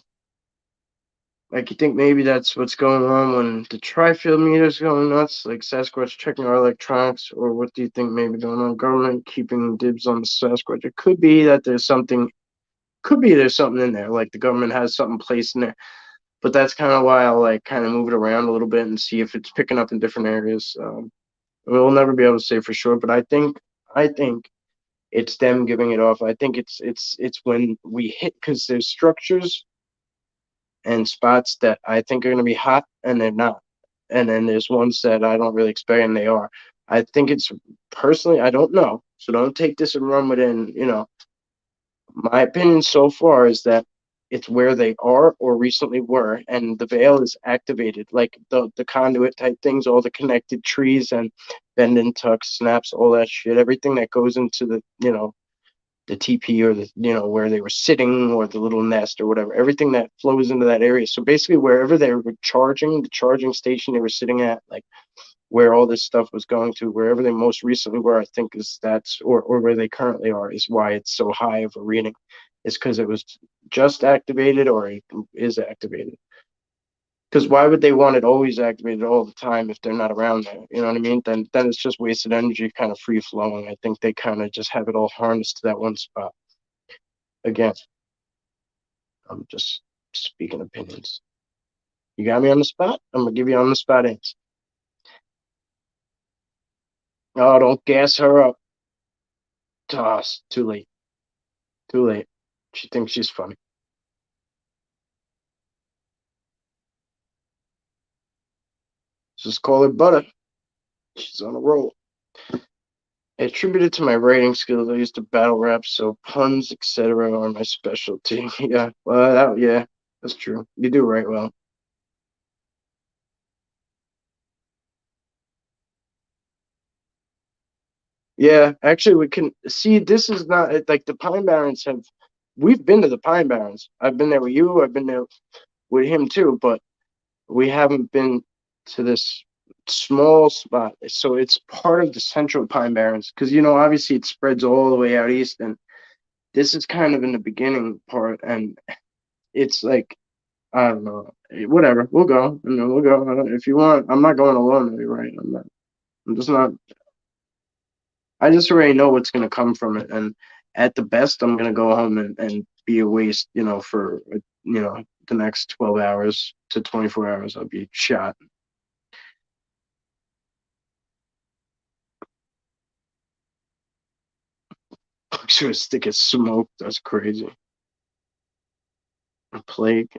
Like, you think maybe that's what's going on when the tri-field meter's going nuts, like Sasquatch checking our electronics, or what do you think maybe going on? Government keeping dibs on the Sasquatch. It could be that there's something in there, like the government has something placed in there. But that's kind of why I'll like kind of move it around a little bit and see if it's picking up in different areas. We'll never be able to say for sure, but I think it's them giving it off. I think it's when we hit, because there's structures and spots that I think are going to be hot and they're not, and then there's ones that I don't really expect and they are. I think it's, personally, I don't know, so don't take this and run with it. And my opinion so far is that it's where they are or recently were, and the veil is activated, like the conduit type things, all the connected trees and bend and tuck snaps, all that shit, everything that goes into the TP, or where they were sitting, or the little nest or whatever, everything that flows into that area. So basically, wherever they were charging, the charging station they were sitting at, like where all this stuff was going to, wherever they most recently were, I think or where they currently are, is why it's so high of a reading. Is because it was just activated or it is activated. Because why would they want it always activated all the time if they're not around there? You know what I mean? Then it's just wasted energy, kind of free flowing. I think they kind of just have it all harnessed to that one spot. Again, I'm just speaking opinions. You got me on the spot? I'm gonna give you on the spot answer. Oh, don't gas her up. Toss. Too late. Too late. She thinks she's funny. Just call her butter. She's on a roll. I attribute it to my writing skills. I used to battle rap, so puns, etc., are my specialty. Yeah, well, yeah, that's true. You do write well. Yeah, actually, we can see this is not like the Pine Barrens have. We've been to the Pine Barrens. I've been there with you. I've been there with him too, but we haven't been to this small spot. So it's part of the Central Pine Barrens because obviously it spreads all the way out east, and this is kind of in the beginning part, and it's like I don't know. Whatever. We'll go. We'll go. If you want, I'm not going alone. Right? I'm not. I'm just not. I just already know what's gonna come from it, and at the best, I'm gonna go home and be a waste. For the next 12 hours to 24 hours, I'll be shot. I'm sure a stick of smoke. That's crazy. A plague.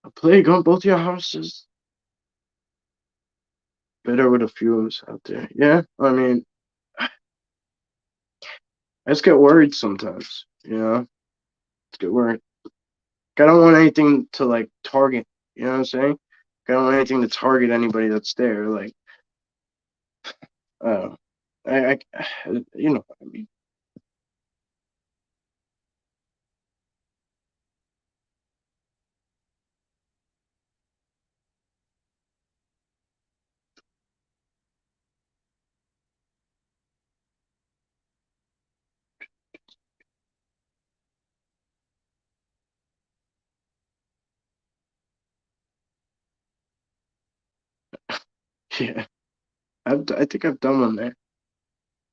A plague on both your houses. Better with a few of us out there. Yeah. I mean, I just get worried sometimes. Just get worried. I don't want anything to like target. You know what I'm saying? I don't want anything to target anybody that's there. Like, uh, what I mean. Yeah, I think I've done one there.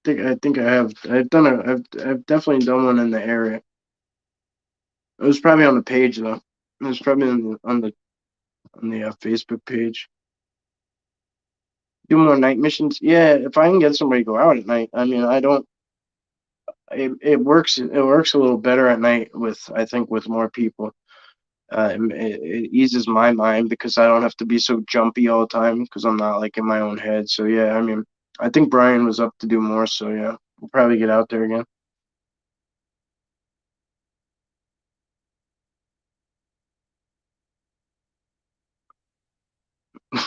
I think I have. I've definitely done one in the area. It was probably on the page though. It was probably on the Facebook page. Do more night missions. Yeah, if I can get somebody to go out at night. I mean, I don't. It works. It works a little better at night with I think with more people. It eases my mind because I don't have to be so jumpy all the time because I'm not like in my own head. So yeah, I mean, I think Brian was up to do more. So yeah, we'll probably get out there again.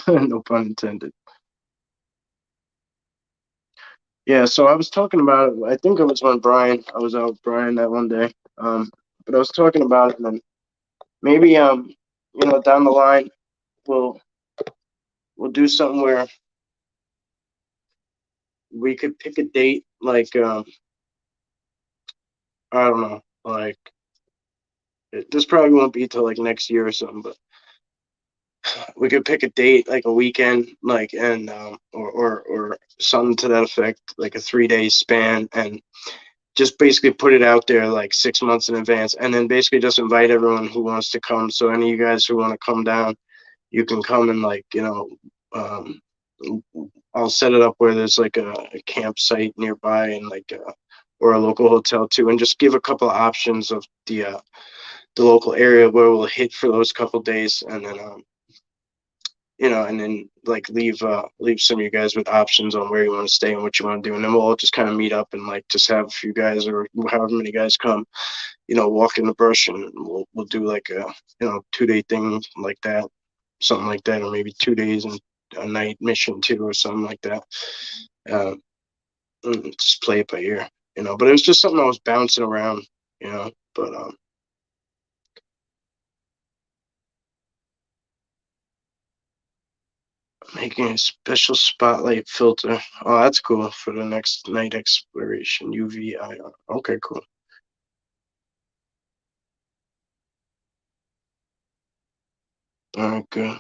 No pun intended. Yeah, so I was talking about it. I think it was when I was out with Brian that one day. But I was talking about it, and then maybe down the line we'll we'll do something where we could pick a date like I don't know, like this probably won't be till like next year or something, but we could pick a date like a weekend, like and or something to that effect, like a 3 day span, and just basically put it out there like 6 months in advance, and then basically just invite everyone who wants to come. So any of you guys who want to come down, you can come and um, I'll set it up where there's like a campsite nearby and like or a local hotel too, and just give a couple of options of the local area where we'll hit for those couple days, and then and then like leave some of you guys with options on where you want to stay and what you want to do, and then we'll all just kind of meet up and like just have a few guys or however many guys come, walk in the brush, and we'll do like a 2 day thing like that, something like that, or maybe 2 days and a night mission too, or something like that. Uh, just play it by ear, But it was just something I was bouncing around, But making a special spotlight filter. Oh, that's cool for the next night exploration. UVIR. Okay, cool. All right, good.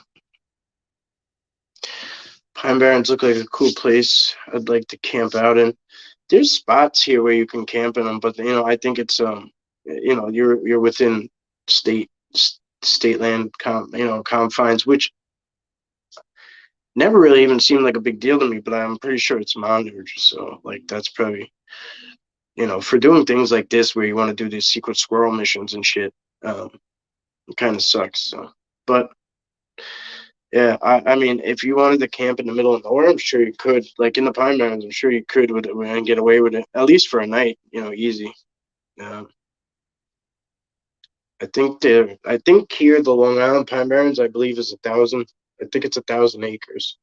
Pine Barrens look like a cool place. I'd like to camp out in. There's spots here where you can camp in them, but I think it's you're within state state land confines, which never really even seemed like a big deal to me, but I'm pretty sure it's monitored. So like that's probably for doing things like this where you want to do these secret squirrel missions and shit. It kind of sucks. So, but yeah, I mean, if you wanted to camp in the middle of nowhere, I'm sure you could. Like in the Pine Barrens, I'm sure you could with it and get away with it at least for a night. Easy. Um, I think here the Long Island Pine Barrens, I believe, is 1,000. I think it's 1,000 acres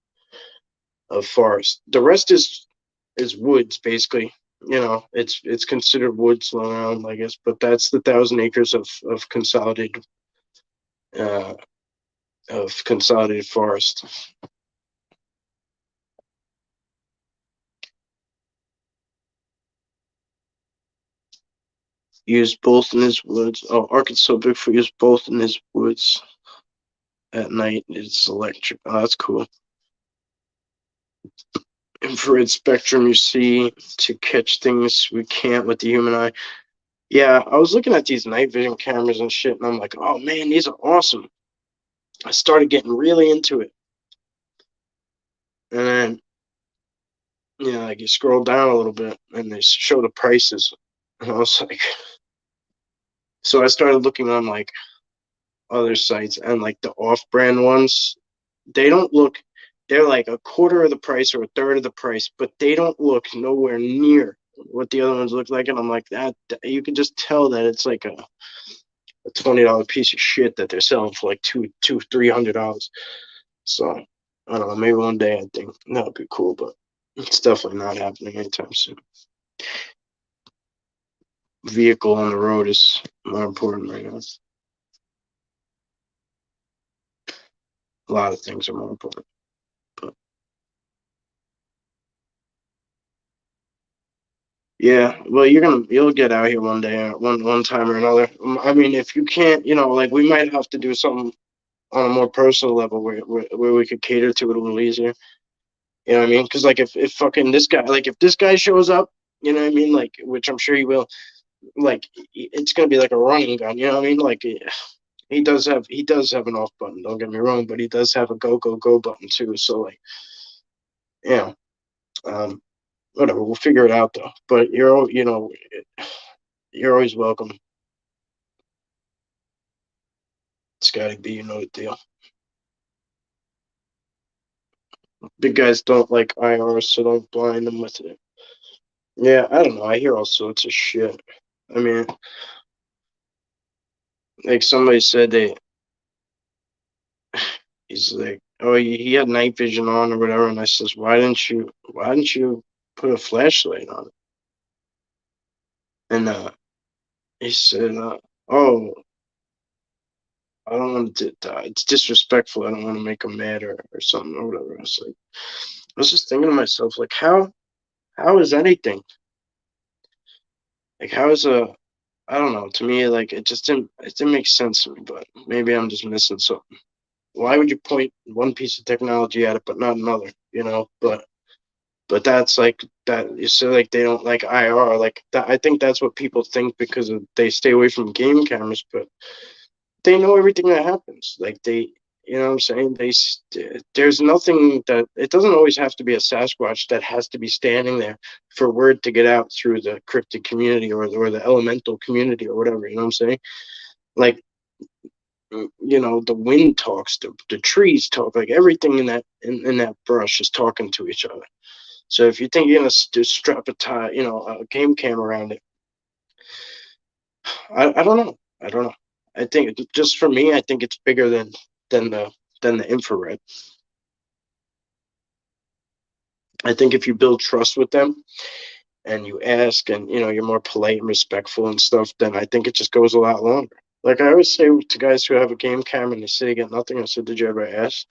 of forest. The rest is woods, basically. It's considered woods, Long Island, I guess, but that's the 1,000 acres uh, of consolidated forest. Used both in his woods. Oh, Arkansas Bigfoot used both in his woods at night. It's electric. Oh, that's cool. Infrared spectrum you see to catch things we can't with the human eye. Yeah, I was looking at these night vision cameras and shit, and I'm like, oh man, these are awesome. I started getting really into it. And then, like you scroll down a little bit and they show the prices. And I was like, so I started looking on like other sites and like the off brand ones, they don't look, they're like a quarter of the price or a third of the price, but they don't look nowhere near what the other ones look like. And I'm like, that you can just tell that it's like a $20 piece of shit that they're selling for like $300. So I don't know, maybe one day I think that would be cool, but it's definitely not happening anytime soon. Vehicle on the road is more important right now. A lot of things are more important. But yeah, well, you'll get out here one day, one time or another. I mean, if you can't, like we might have to do something on a more personal level where we could cater to it a little easier. You know what I mean? Because like if fucking this guy, like if this guy shows up, you know what I mean? Like, which I'm sure he will. Like, it's gonna be like a running gun. You know what I mean? Like, he does have an off button. Don't get me wrong, but he does have a go button too. So like, yeah, um, whatever. We'll figure it out though. But you're always welcome, Scotty B. You know the deal. Big guys don't like IR, so don't blind them with it. Yeah, I don't know. I hear all sorts of shit. I mean, like somebody said he's like, oh, he had night vision on or whatever, and I says, why didn't you put a flashlight on it? And he said, oh, I don't want to. It's disrespectful. I don't want to make him mad or something or whatever. I was just thinking to myself, like, how is anything like how is a I don't know. To me, like it didn't make sense to me, but maybe I'm just missing something. Why would you point one piece of technology at it but not another? But that's like that. You say like they don't like IR, like that. I think that's what people think because they stay away from game cameras, but they know everything that happens. Like you know what I'm saying? There's nothing that it doesn't always have to be a Sasquatch that has to be standing there for word to get out through the cryptid community or the elemental community or whatever. You know what I'm saying? Like the wind talks, the trees talk, like everything in that brush is talking to each other. So if you think you're gonna just strap a game cam around it, I don't know. I don't know. I think just for me, I think it's bigger than the than the infrared. I think if you build trust with them and you ask and you're more polite and respectful and stuff, then I think it just goes a lot longer. Like I always say to guys who have a game camera and they say they get nothing, I said, did you ever ask?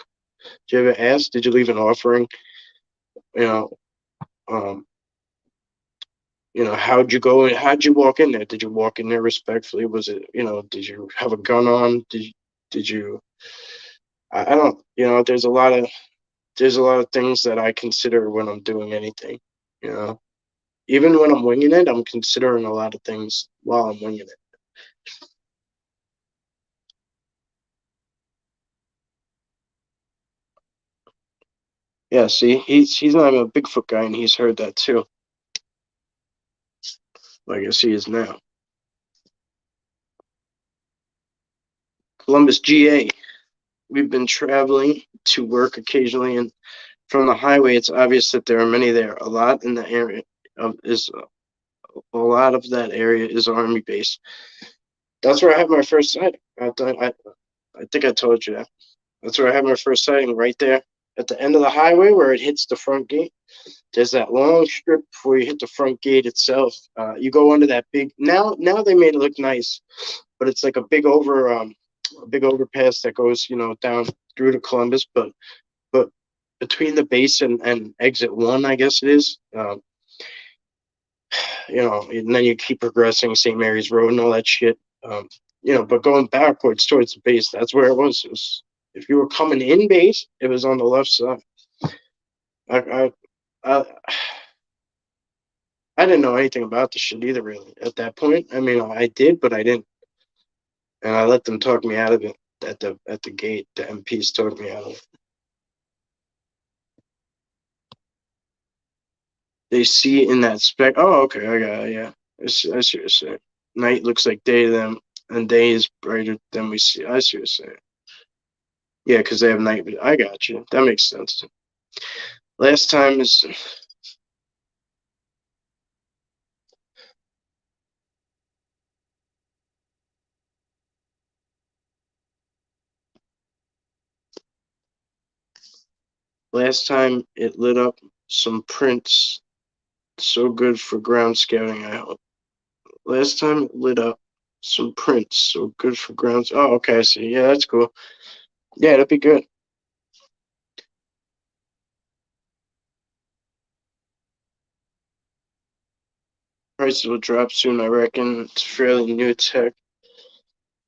Did you ever ask? Did you leave an offering? You know, um, how'd you go and how'd you walk in there? Did you walk in there respectfully? Was it, did you have a gun on? Did you I don't, there's a lot of things that I consider when I'm doing anything. You know, even when I'm winging it, I'm considering a lot of things while I'm winging it. Yeah, see, he's not even a Bigfoot guy, and he's heard that too. Like I guess he is now. Columbus, GA. We've been traveling to work occasionally, and from the highway, it's obvious that there are many there. A lot in the area is a lot of that area is Army base. That's where I had my first sighting. I think I told you that. That's where I had my first sighting, right there at the end of the highway where it hits the front gate. There's that long strip before you hit the front gate itself. You go under that big. Now they made it look nice, but it's like a big overpass that goes down through to Columbus. But between the base and exit one, I guess it is. And then you keep progressing St. Mary's Road and all that shit. But going backwards towards the base, that's where it was. If you were coming in base, it was on the left side. I, I, I, I didn't know anything about the shit either, really. At that point, I mean, I did, but I didn't, and I let them talk me out of it at the gate. The MPs talked me out of it. They see in that spec. Oh, okay, I got it. Yeah, I see what you're saying. Night looks like day to them, and day is brighter than we see. I see what you're saying. Yeah, because they have night vision. I got you. That makes sense. Last time is last time it lit up some prints. So good for ground scouting. I hope. Last time it lit up some prints. So good for grounds. Oh, okay. I see. Yeah, that's cool. Yeah, that'd be good. Prices will drop soon, I reckon. It's fairly new tech.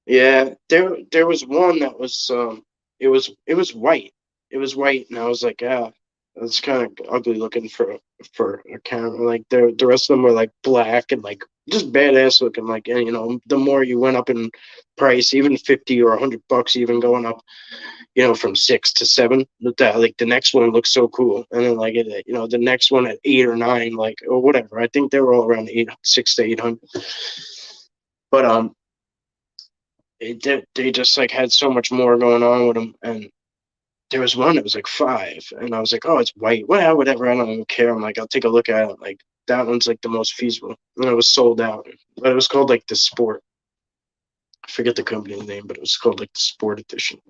Yeah, there was one that was it was white. It was white, and I was like, ah, that's kind of ugly looking for a camera. Like the rest of them were like black and like just badass looking. Like, and the more you went up in price, even 50 or $100, even going up, from 6 to 7. But that, like, the next one looks so cool, and then like the next one at 8 or 9, like, or whatever. I think they were all around 6 to 800. But they just like had so much more going on with them, and there was one that was like 5, and I was like, oh, it's white. Well, whatever. I don't even care. I'm like, I'll take a look at it. Like, that one's like the most feasible, and it was sold out. But it was called like the Sport. I forget the company name, but it was called like the Sport Edition.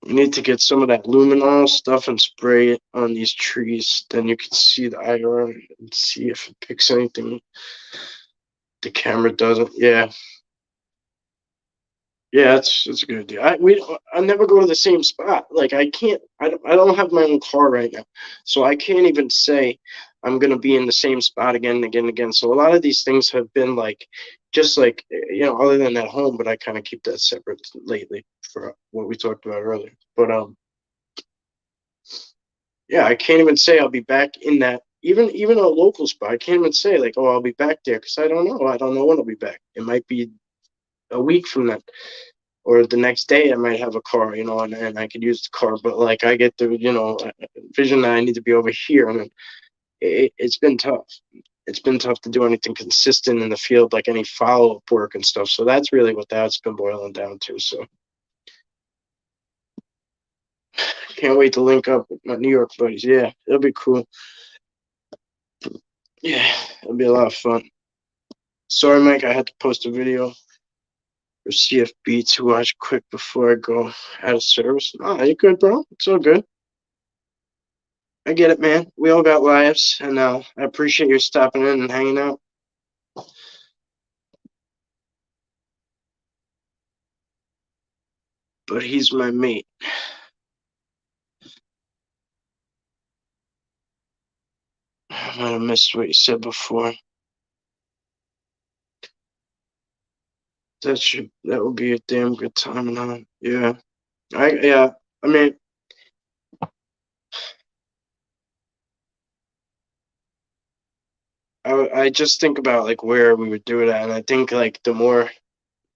You need to get some of that luminol stuff and spray it on these trees. Then you can see the IR and see if it picks anything the camera doesn't. Yeah, yeah, that's a good idea. I never go to the same spot. Like, I can't. I don't have my own car right now, so I can't even say I'm gonna be in the same spot again and again and again. So a lot of these things have been like, just like, other than at home, but I kind of keep that separate lately for what we talked about earlier. But yeah, I can't even say I'll be back in that. Even a local spot, I can't even say like, oh, I'll be back there, because I don't know. I don't know when I'll be back. It might be a week from then, or the next day I might have a car, and I could use the car. But like, I get the vision that I need to be over here, and it's been tough. It's been tough to do anything consistent in the field, like any follow up work and stuff. So that's really what that's been boiling down to. So can't wait to link up with my New York buddies. Yeah, it'll be cool. Yeah, it'll be a lot of fun. Sorry, Mike, I had to post a video for CFB to watch quick before I go out of service. Oh, you good, bro? It's all good. I get it, man. We all got lives, and I appreciate you stopping in and hanging out. But he's my mate. I might have missed what you said before. That would be a damn good time now. Yeah. Yeah. I mean, I just think about like where we would do it at, and I think like the more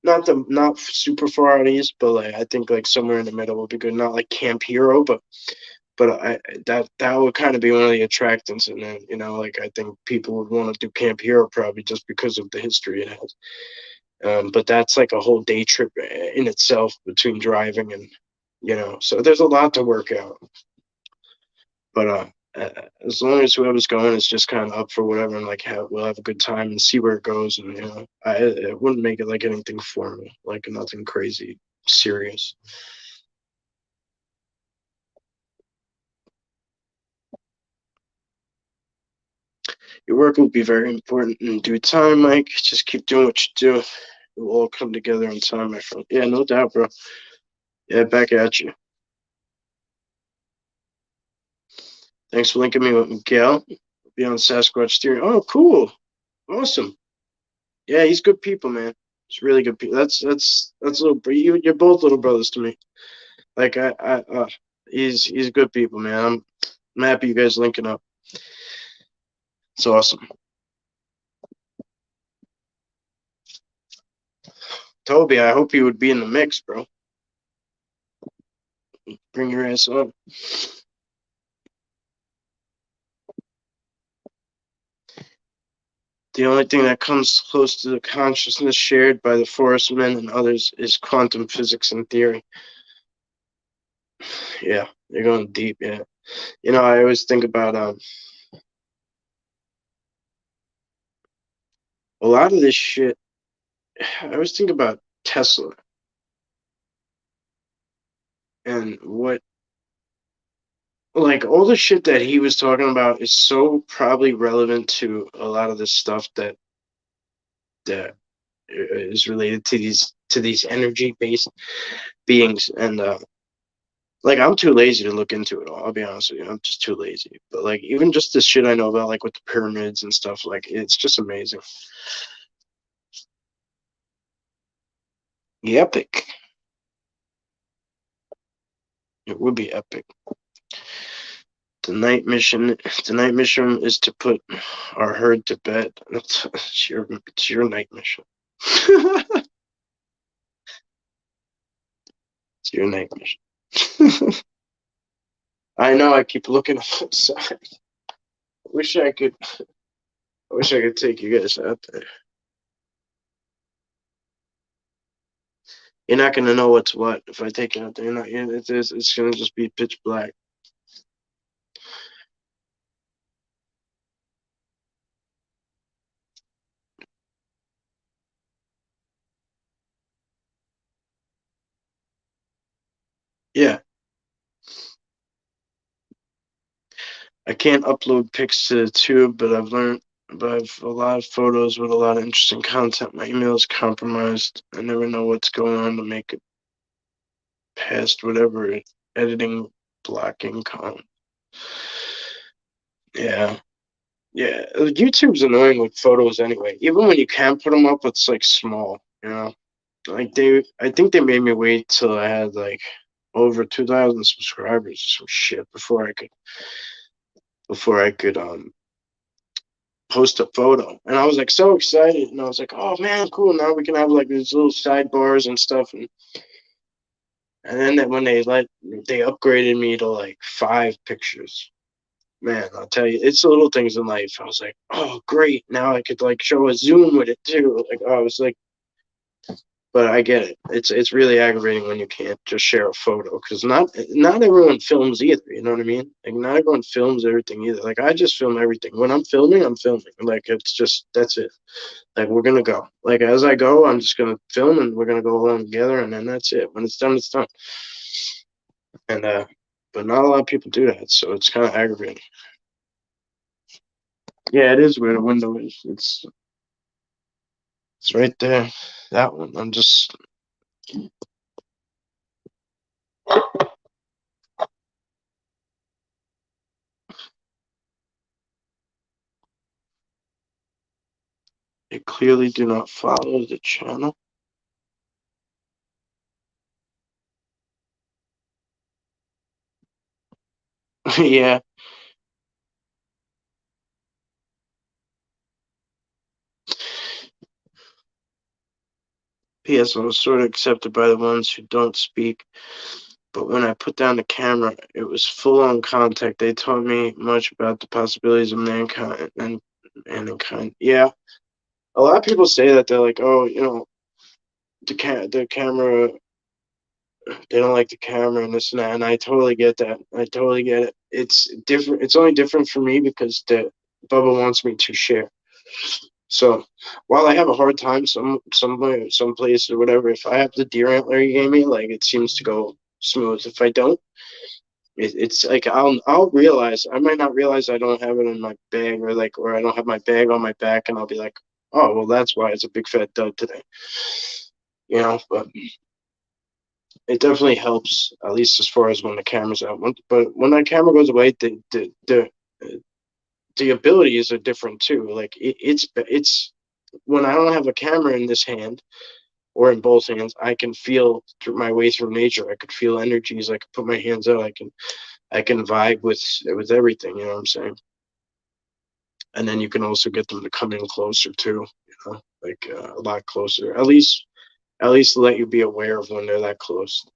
not super far out east, but like I think like somewhere in the middle would be good. Not like Camp Hero, but that would kind of be one of the attractants, and then like I think people would want to do Camp Hero probably just because of the history it has. But that's like a whole day trip in itself between driving and so there's a lot to work out. But as long as whoever's going is just kind of up for whatever and like we'll have a good time and see where it goes, and it wouldn't make it like anything formal, like nothing crazy serious. Your work will be very important in due time, Mike. Just keep doing what you do. It will all come together in time, my friend. Yeah, no doubt, bro. Yeah, back at you. Thanks for linking me with Miguel. Be on Sasquatch steering. Oh, cool. Awesome. Yeah, he's good people, man. It's really good people. That's little. You're both little brothers to me. Like he's good people, man. I'm happy you guys linking up. It's awesome. Toby, I hope you would be in the mix, bro. Bring your ass on. The only thing that comes close to the consciousness shared by the forest men and others is quantum physics and theory. Yeah, you're going deep. Yeah, I always think about a lot of this shit. I always think about Tesla and what, like, all the shit that he was talking about is so probably relevant to a lot of the stuff that is related to these energy based beings, and like I'm too lazy to look into it all. I'll be honest with you, I'm just too lazy. But like even just the shit I know about, like with the pyramids and stuff, like it's just amazing. The epic. It would be epic. The night mission is to put our herd to bed. It's your night mission. It's your night mission. I know. I keep looking outside. Wish I could. I wish I could take you guys out there. You're not gonna know what's what if I take you out there. You're not. It's gonna just be pitch black. Yeah, I can't upload pics to the tube, but I've learned. But I've a lot of photos with a lot of interesting content. My email is compromised. I never know what's going on to make it past whatever editing blocking con. Yeah. Yeah. YouTube's annoying with photos anyway. Even when you can put them up, it's like small. Like I think they made me wait till I had like over 2,000 subscribers or some shit before I could post a photo. And I was like so excited, and I was like, oh man, cool. Now we can have like these little sidebars and stuff. And then when they upgraded me to like 5 pictures. Man, I'll tell you, it's the little things in life. I was like, oh great, now I could like show a zoom with it too. Like I was like, but I get it. It's really aggravating when you can't just share a photo, because not everyone films either. You know what I mean? Like not everyone films everything either. Like I just film everything. When I'm filming, I'm filming. Like it's just that's it. Like we're gonna go. Like as I go, I'm just gonna film and we're gonna go along together, and then that's it. When it's done, it's done. And but not a lot of people do that, so it's kind of aggravating. Yeah, it is where the window is. It's right there. That one. I'm just. They clearly do not follow the channel. Yeah. P.S. I was sort of accepted by the ones who don't speak, but when I put down the camera, it was full on contact. They taught me much about the possibilities of mankind and in kind. Yeah, a lot of people say that they're like, oh, the camera, they don't like the camera and this and that, and I totally get that. I totally get it. It's different. It's only different for me because the Bubba wants me to share. So while I have a hard time some place or whatever, if I have the deer antler you gave me, like it seems to go smooth. If I don't, it's like I'll realize I might not realize I don't have it in my bag or I don't have my bag on my back, and I'll be like, oh well, that's why it's a big fat dud today. But it definitely helps at least as far as when the camera's out. But when that camera goes away, the abilities are different too. Like it's when I don't have a camera in this hand or in both hands, I can feel through my way through nature. I could feel energies. I can put my hands out. I can vibe with everything. You know what I'm saying? And then you can also get them to come in closer too. Like a lot closer. At least let you be aware of when they're that close.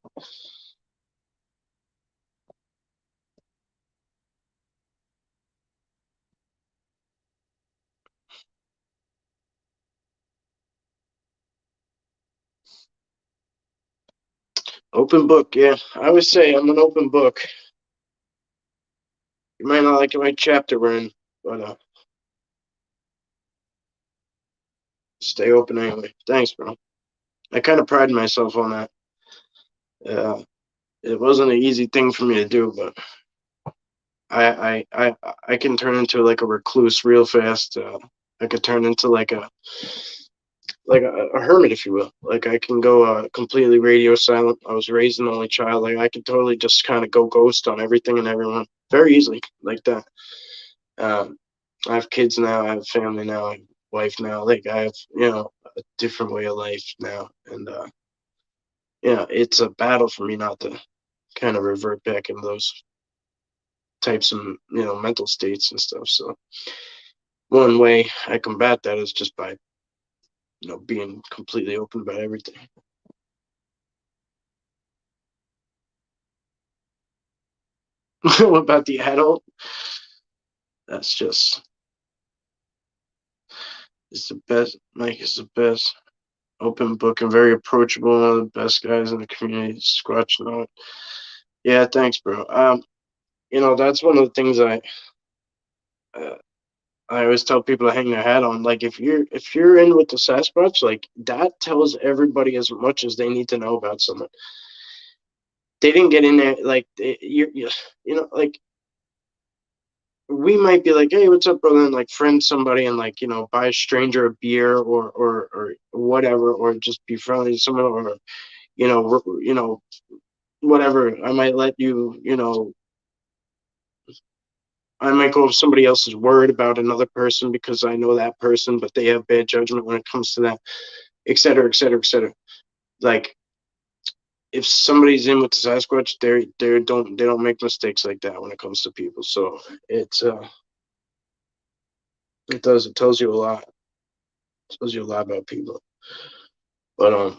Open book, yeah. I always say I'm an open book. You might not like my chapter we're in, but stay open anyway. Thanks, bro. I kind of pride myself on that. Uh, it wasn't an easy thing for me to do, but I can turn into like a recluse real fast. I could turn into like a hermit, if you will. Like I can go completely radio silent. I was raised an only child. Like I could totally just kind of go ghost on everything and everyone very easily, like that. Um, I have kids now. I have family now. I have wife now. Like I have, a different way of life now, and it's a battle for me not to kind of revert back into those types of mental states and stuff. So one way I combat that is just by being completely open about everything. What about the adult? That's just it's the best. Mike is the best. Open book and very approachable. One of the best guys in the community. Squatch note. Yeah, thanks, bro. That's one of the things uh, I always tell people to hang their hat on. Like if you're in with the Sasquatch, like that tells everybody as much as they need to know about someone. They didn't get in there like like we might be like, hey, what's up, brother? And like friend somebody and like, buy a stranger a beer or whatever, or just be friendly to someone or, whatever. I might go with somebody else's word about another person because I know that person, but they have bad judgment when it comes to that, et cetera, et cetera, et cetera. Like if somebody's in with the Sasquatch, they don't make mistakes like that when it comes to people. So it tells you a lot. It tells you a lot about people. But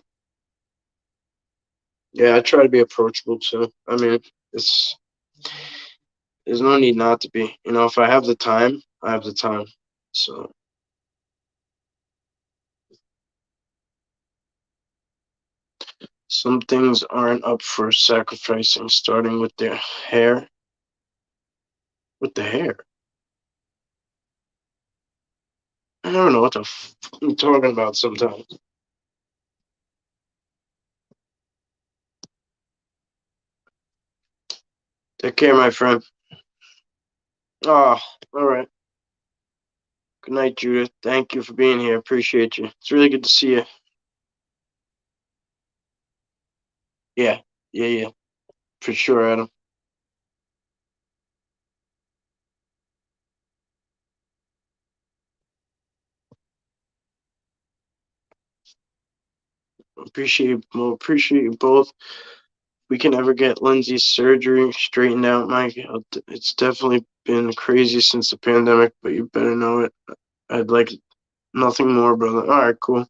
yeah, I try to be approachable too. I mean, it's there's no need not to be. If I have the time, I have the time. So some things aren't up for sacrificing, starting with their hair. With the hair, I don't know what the I'm talking about sometimes. Take care, my friend. Oh, all right. Good night, Judith. Thank you for being here. Appreciate you. It's really good to see you. Yeah, yeah, yeah, for sure, Adam. Appreciate you both. we can ever get Lindsay's surgery straightened out, Mike, it's definitely been crazy since the pandemic, but you better know it. I'd like nothing more, brother. All right, cool.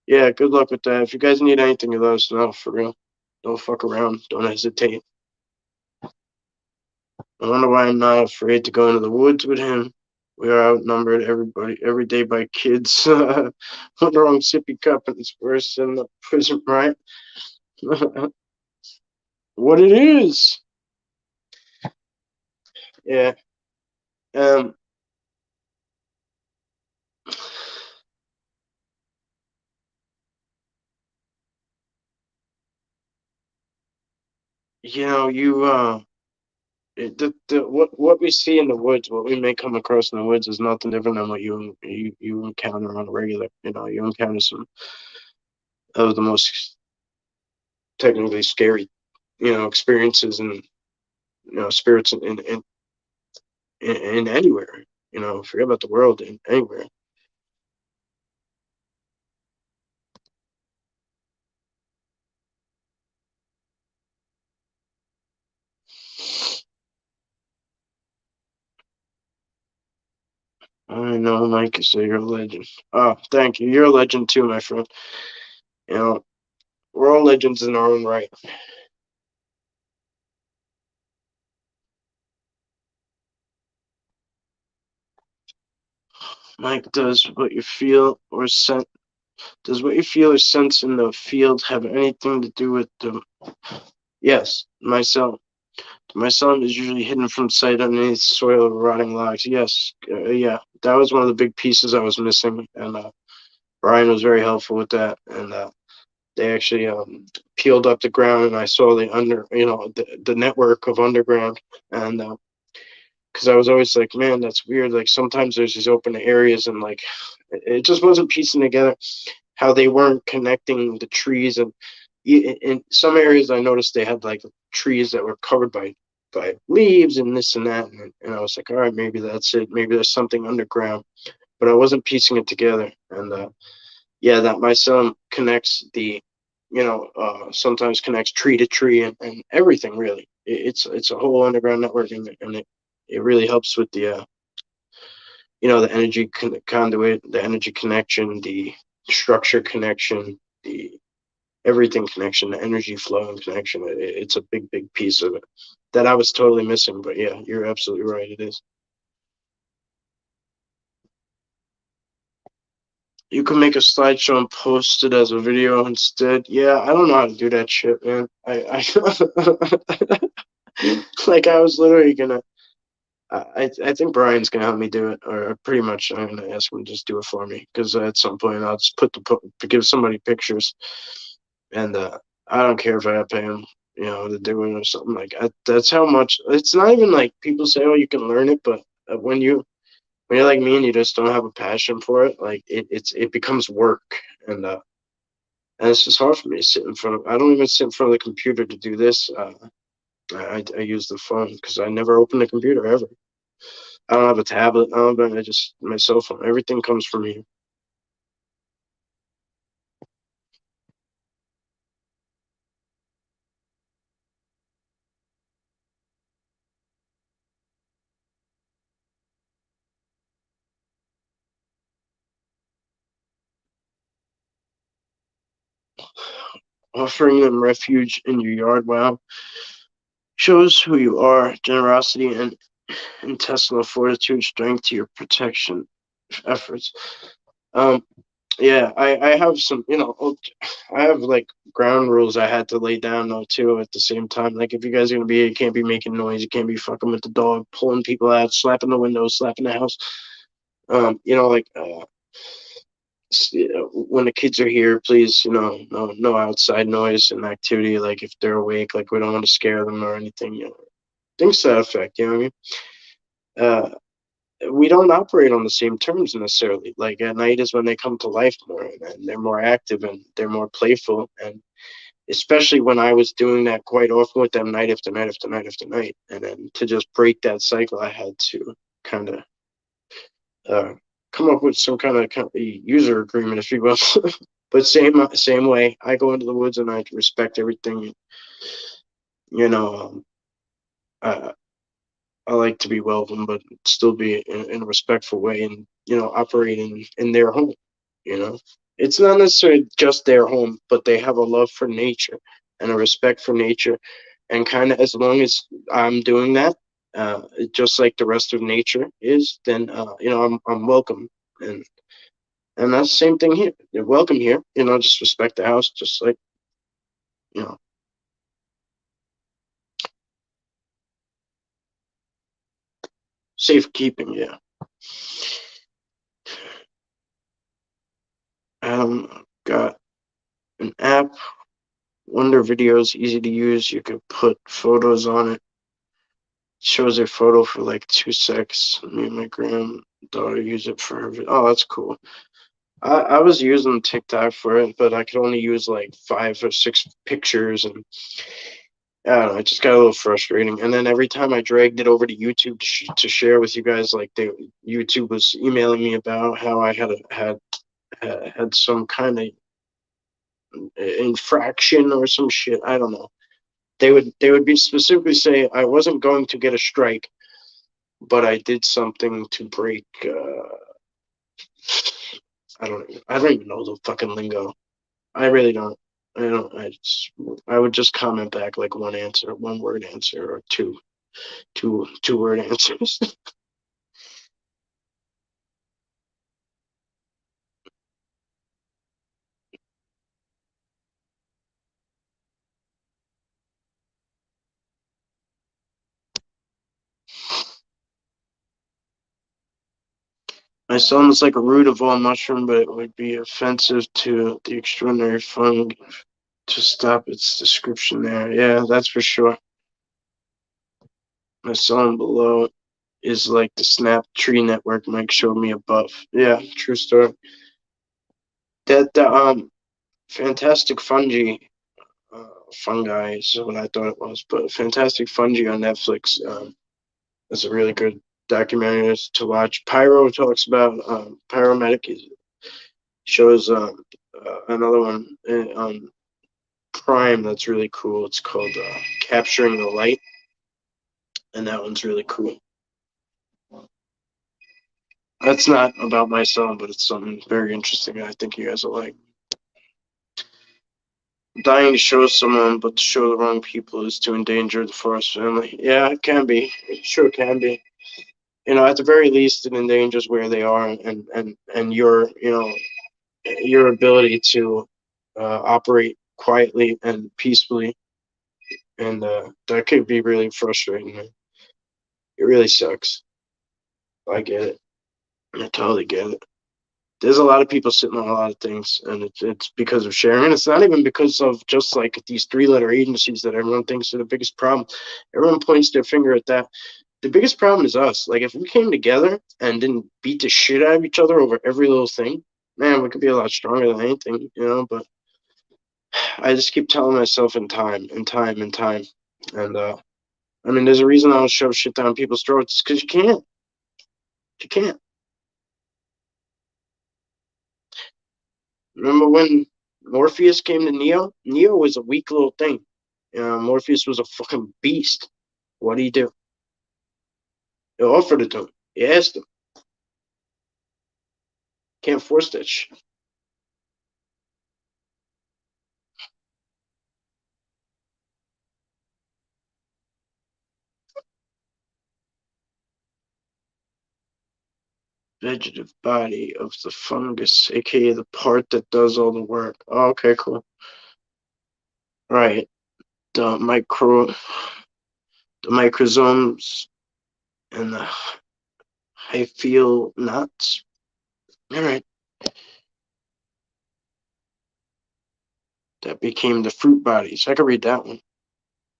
Yeah, good luck with that. If you guys need anything, you let us know, for real. Don't fuck around. Don't hesitate. I wonder why I'm not afraid to go into the woods with him. We are outnumbered every day by kids. One wrong sippy cup and it's worse than the prison, right? What it is. Yeah. Um. You what we see in the woods, what we may come across in the woods, is nothing different than what you encounter on a regular. You encounter some of the most technically scary, experiences and spirits in anywhere. Forget about the world, in anywhere. I know, Mike. So you're a legend. Oh, thank you. You're a legend too, my friend. You know, we're all legends in our own right. Mike, does what you feel or sense in the field have anything to do with the? Yes, myself. My son is usually hidden from sight underneath soil or rotting logs. Yes, yeah, that was one of the big pieces I was missing, and Brian was very helpful with that. And they actually peeled up the ground, and I saw the network of underground, and because I was always like, man, that's weird. Like sometimes there's these open areas, and like it just wasn't piecing together how they weren't connecting the trees. And in some areas I noticed they had like trees that were covered by leaves and this and that, and I was like, all right, maybe that's it, maybe there's something underground, but I wasn't piecing it together. And yeah, that my son connects sometimes connects tree to tree, and everything really. It's a whole underground network, and it really helps with the energy conduit, the energy connection, the structure connection, the everything connection, the energy flow and connection. It's a big piece of it that I was totally missing. But yeah, you're absolutely right. It is. You can make a slideshow and post it as a video instead. Yeah, I don't know how to do that shit, man. Like I was literally gonna. I think Brian's gonna help me do it, or pretty much I'm gonna ask him to just do it for me because at some point I'll just give somebody pictures, and I don't care if I pay him, to do it or something like that. That's how much. It's not even like people say, oh, you can learn it, but when you're like me and you just don't have a passion for it, like it becomes work, and and it's just hard for me to sit in front of. I don't even sit in front of the computer to do this. I use the phone because I never open the computer ever. I don't have a tablet. I just my cell phone. Everything comes from here. Offering them refuge in your yard, wow, shows who you are. Generosity and intestinal fortitude, strength to your protection efforts. Um, yeah, I have some, I have like ground rules I had to lay down though too at the same time. Like if you guys are gonna be, you can't be making noise, you can't be fucking with the dog, pulling people out, slapping the windows, slapping the house. Like when the kids are here, please, no outside noise and activity. Like if they're awake, like we don't want to scare them or anything. Things to that effect. You know what I mean? We don't operate on the same terms necessarily. Like at night is when they come to life more, and they're more active and they're more playful. And especially when I was doing that quite often with them, night after night after night after night, and then to just break that cycle, I had to kind of uh, come up with some kind of user agreement, if you will. But same way, I go into the woods and I respect everything. You know, I, I like to be welcome, but still be in a respectful way, and operate in their home. You know, it's not necessarily just their home, but they have a love for nature and a respect for nature, and kind of as long as I'm doing that, just like the rest of nature is, then I'm welcome, and that's the same thing here. You're welcome here. Just respect the house, just like you know, safekeeping. Yeah. Got an app. Wonder videos, easy to use. You could put photos on it. Shows a photo for like 2 secs. Me and my granddaughter use it for her. Oh, that's cool. I was using TikTok for it, but I could only use like 5 or 6 pictures, and I don't know. It just got a little frustrating. And then every time I dragged it over to YouTube to share with you guys, like YouTube was emailing me about how I had some kind of infraction or some shit. I don't know. They would be specifically say I wasn't going to get a strike, but I did something to break. I don't even know the fucking lingo. I really don't. I don't. I would just comment back like one answer, one word answer, or two word answers. My son is like a root of all mushroom, but it would be offensive to the extraordinary fun to stop its description there. Yeah, that's for sure. My son below is like the Snap Tree Network Mike showed me above. Yeah, true story. That the Fantastic Fungi is what I thought it was, but Fantastic Fungi on Netflix is a really good documentary to watch. Pyro talks about Pyromedic. Shows another one on Prime that's really cool. It's called Capturing the Light, and that one's really cool. That's not about my son, but it's something very interesting. I think you guys will like. Dying to show someone, but to show the wrong people is to endanger the forest family. Yeah, it can be. It sure can be. At the very least, it endangers where they are, and your ability to operate quietly and peacefully, and that could be really frustrating. Man. It really sucks. I get it. I totally get it. There's a lot of people sitting on a lot of things, and it's because of sharing. And it's not even because of just like these three-letter agencies that everyone thinks are the biggest problem. Everyone points their finger at that. The biggest problem is us. Like if we came together and didn't beat the shit out of each other over every little thing, man, we could be a lot stronger than anything. But I just keep telling myself in time, and time, and time, and I mean, there's a reason I don't shove shit down people's throats because you can't. You can't. Remember when Morpheus came to Neo? Neo was a weak little thing. Morpheus was a fucking beast. What do you do? He offered it to him. He asked him. Can't force that shit. Vegetative body of the fungus, aka the part that does all the work. Oh, okay, cool. Right. The micro, the microsomes and the hyphal knots. All right. That became the fruit bodies. I could read that one.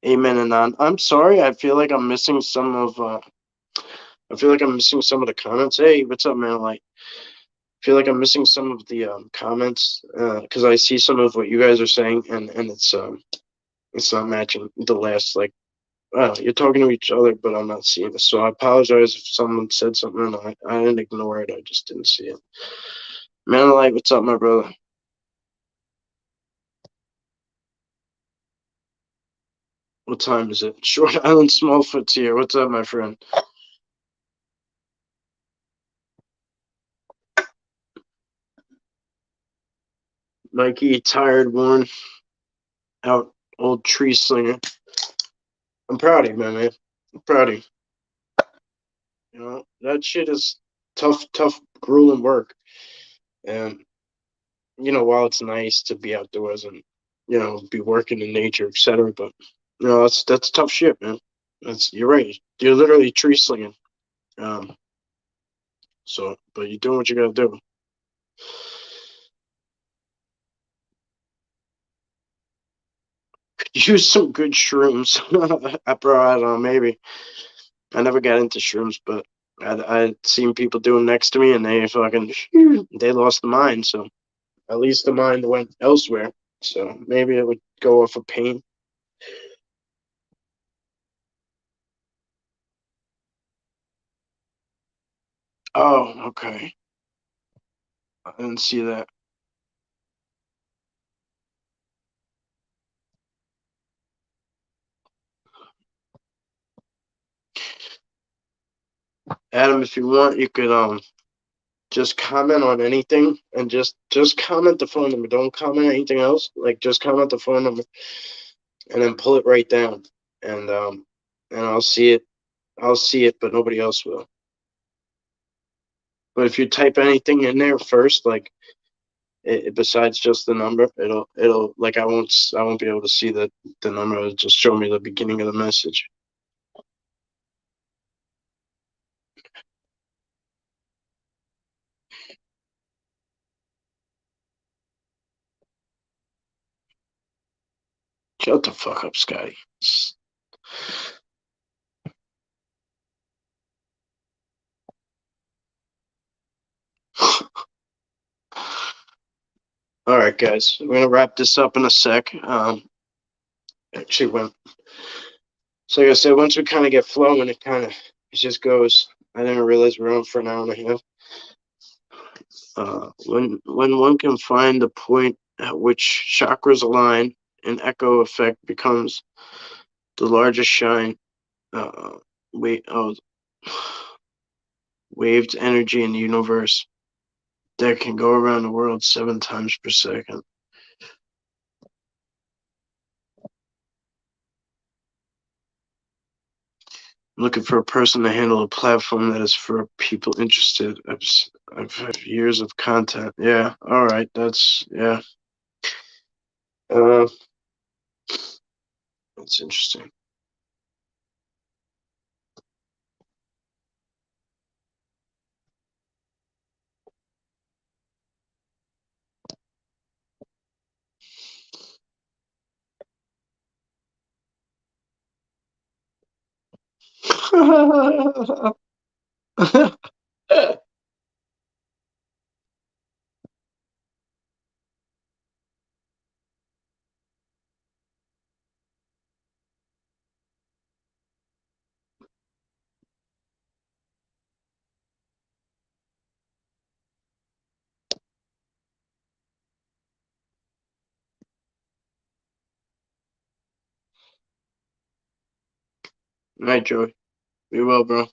Amen and on. I'm sorry. I feel like I'm missing some of. I feel like I'm missing some of the comments. Hey, what's up, man? Like, I feel like I'm missing some of the comments because I see some of what you guys are saying, and it's not matching the last like. You're talking to each other, but I'm not seeing it. So I apologize if someone said something and I didn't ignore it. I just didn't see it. Man, like, what's up, my brother? What time is it? Short Island Smallfoot's here. What's up, my friend? Mikey, tired, worn out, old tree slinger. I'm proud of you, man. I'm proud of you. You know, that shit is tough, grueling work. And, while it's nice to be outdoors and, be working in nature, etc., but, that's tough shit, man. You're right. You're literally tree slinging. Um, but you're doing what you gotta do. Use some good shrooms. I don't know, maybe. I never got into shrooms, but I'd seen people doing next to me, and they lost the mind. So at least the mind went elsewhere. So maybe it would go off of pain. Oh, okay. I didn't see that. Adam, if you want, you could just comment on anything and just comment the phone number. Don't comment anything else. Like just comment the phone number and then pull it right down. And I'll see it. I'll see it, but nobody else will. But if you type anything in there first, like besides just the number, it'll like I won't be able to see the number. It'll just show me the beginning of the message. Shut the fuck up, Scotty. All right, guys, we're gonna wrap this up in a sec. Actually, so like I said, once we kind of get flowing, it just goes. I didn't realize we're on for an hour and a half. When one can find the point at which chakras align, an echo effect becomes the largest shine. Wait, oh, waved energy in the universe that can go around the world 7 times per second. I'm looking for a person to handle a platform that is for people interested. I've had years of content. Yeah, all right, yeah. Uh, that's interesting. Night, Joey. Be well, bro.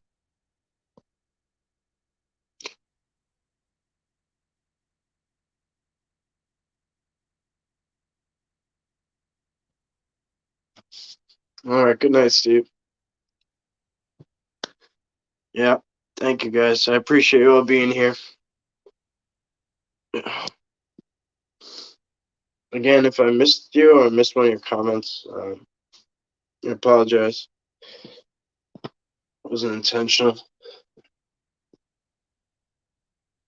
All right, good night, Steve. Yeah, thank you, guys. I appreciate you all being here. Again, if I missed you or missed one of your comments, I apologize. It wasn't intentional.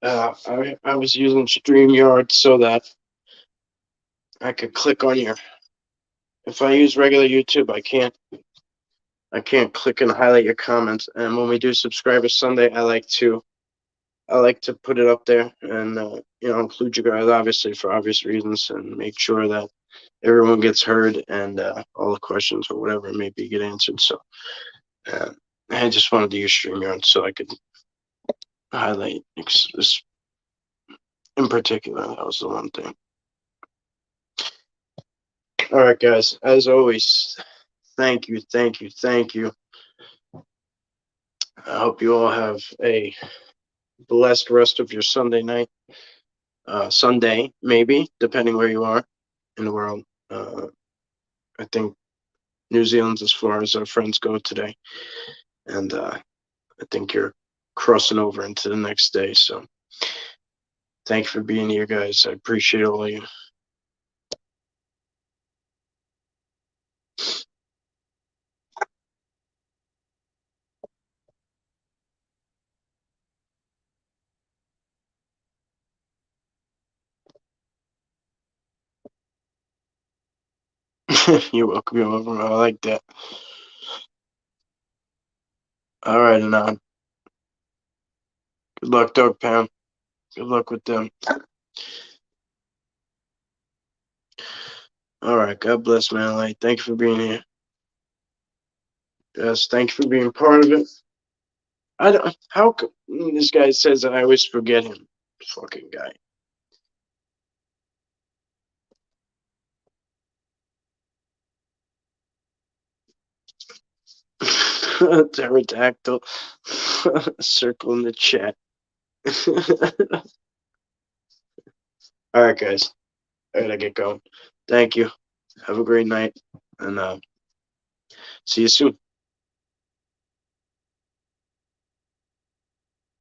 I was using StreamYard so that I could click on your. If I use regular YouTube, I can't click and highlight your comments. And when we do Subscriber Sunday, I like to put it up there and include you guys obviously for obvious reasons and make sure that everyone gets heard and all the questions or whatever it may be get answered. So uh, I just wanted to use StreamYard so I could highlight this in particular. That was the one thing. All right, guys. As always, Thank you, thank you, thank you. I hope you all have a blessed rest of your Sunday night. Sunday, maybe, depending where you are in the world. I think New Zealand's as far as our friends go today. And I think you're crossing over into the next day. So thank you for being here, guys. I appreciate all of you. You're welcome. You're welcome. I like that. All right, Anon. Good luck, Dog Pound. Good luck with them. All right. God bless, man. Like, thank you for being here. Yes, thank you for being part of it. I don't. How come this guy says that I always forget him? Fucking guy. Pterodactyl. Circle in the chat. All right, guys. I gotta get going. Thank you. Have a great night, and see you soon.